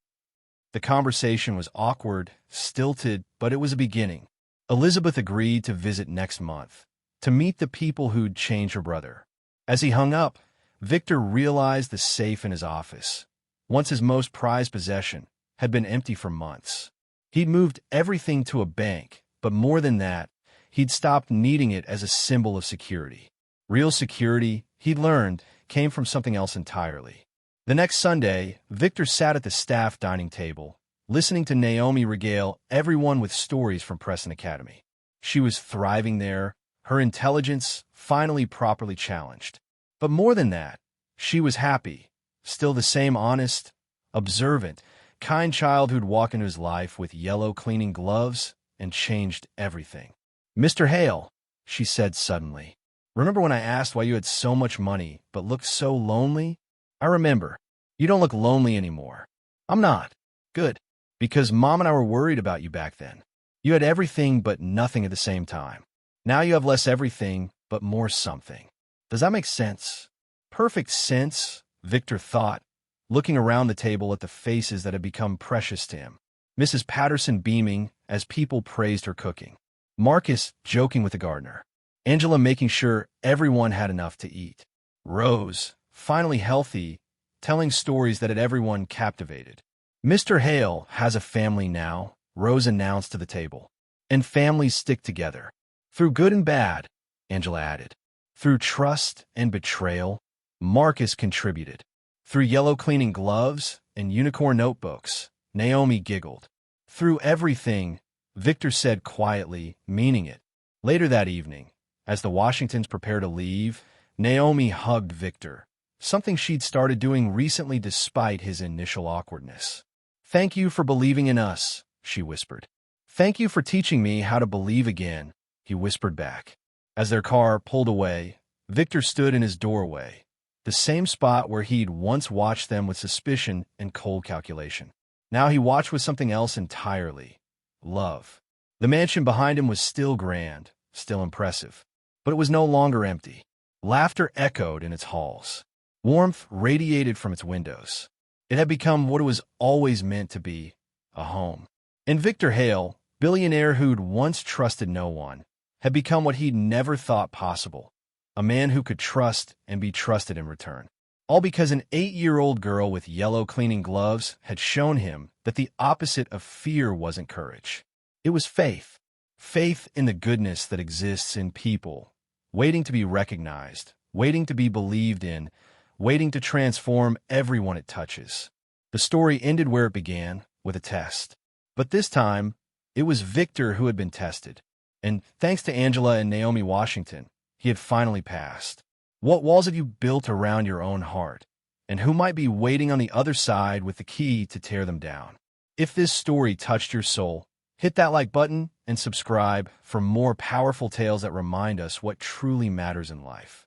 The conversation was awkward, stilted, but it was a beginning. Elizabeth agreed to visit next month, to meet the people who'd changed her brother. As he hung up, Victor realized the safe in his office, once his most prized possession, had been empty for months. He'd moved everything to a bank, but more than that, he'd stopped needing it as a symbol of security. Real security, he'd learned, came from something else entirely. The next Sunday, Victor sat at the staff dining table, listening to Naomi regale everyone with stories from Preston Academy. She was thriving there, her intelligence finally properly challenged. But more than that, she was happy, still the same honest, observant, kind child who'd walk into his life with yellow cleaning gloves and changed everything. Mr. Hale, she said suddenly, remember when I asked why you had so much money but looked so lonely? I remember. You don't look lonely anymore. I'm not. Good. Because Mom and I were worried about you back then. You had everything but nothing at the same time. Now you have less everything but more something. Does that make sense? Perfect sense, Victor thought, looking around the table at the faces that had become precious to him. Mrs. Patterson beaming as people praised her cooking. Marcus joking with the gardener. Angela making sure everyone had enough to eat. Rose, finally healthy, telling stories that had everyone captivated. Mr. Hale has a family now, Rose announced to the table. And families stick together. Through good and bad, Angela added. Through trust and betrayal, Marcus contributed. Through yellow cleaning gloves and unicorn notebooks, Naomi giggled. Through everything, Victor said quietly, meaning it. Later that evening, as the Washingtons prepared to leave, Naomi hugged Victor, something she'd started doing recently despite his initial awkwardness. "Thank you for believing in us," she whispered. "Thank you for teaching me how to believe again," he whispered back. As their car pulled away, Victor stood in his doorway, the same spot where he'd once watched them with suspicion and cold calculation. Now he watched with something else entirely: love. The mansion behind him was still grand, still impressive, but it was no longer empty. Laughter echoed in its halls. Warmth radiated from its windows. It had become what it was always meant to be, a home. And Victor Hale, billionaire who'd once trusted no one, had become what he'd never thought possible, a man who could trust and be trusted in return. All because an 8-year-old girl with yellow cleaning gloves had shown him that the opposite of fear wasn't courage. It was faith. Faith in the goodness that exists in people, waiting to be recognized, waiting to be believed in, waiting to transform everyone it touches. The story ended where it began, with a test. But this time, it was Victor who had been tested. And thanks to Angela and Naomi Washington, he had finally passed. What walls have you built around your own heart? And who might be waiting on the other side with the key to tear them down? If this story touched your soul, hit that like button and subscribe for more powerful tales that remind us what truly matters in life.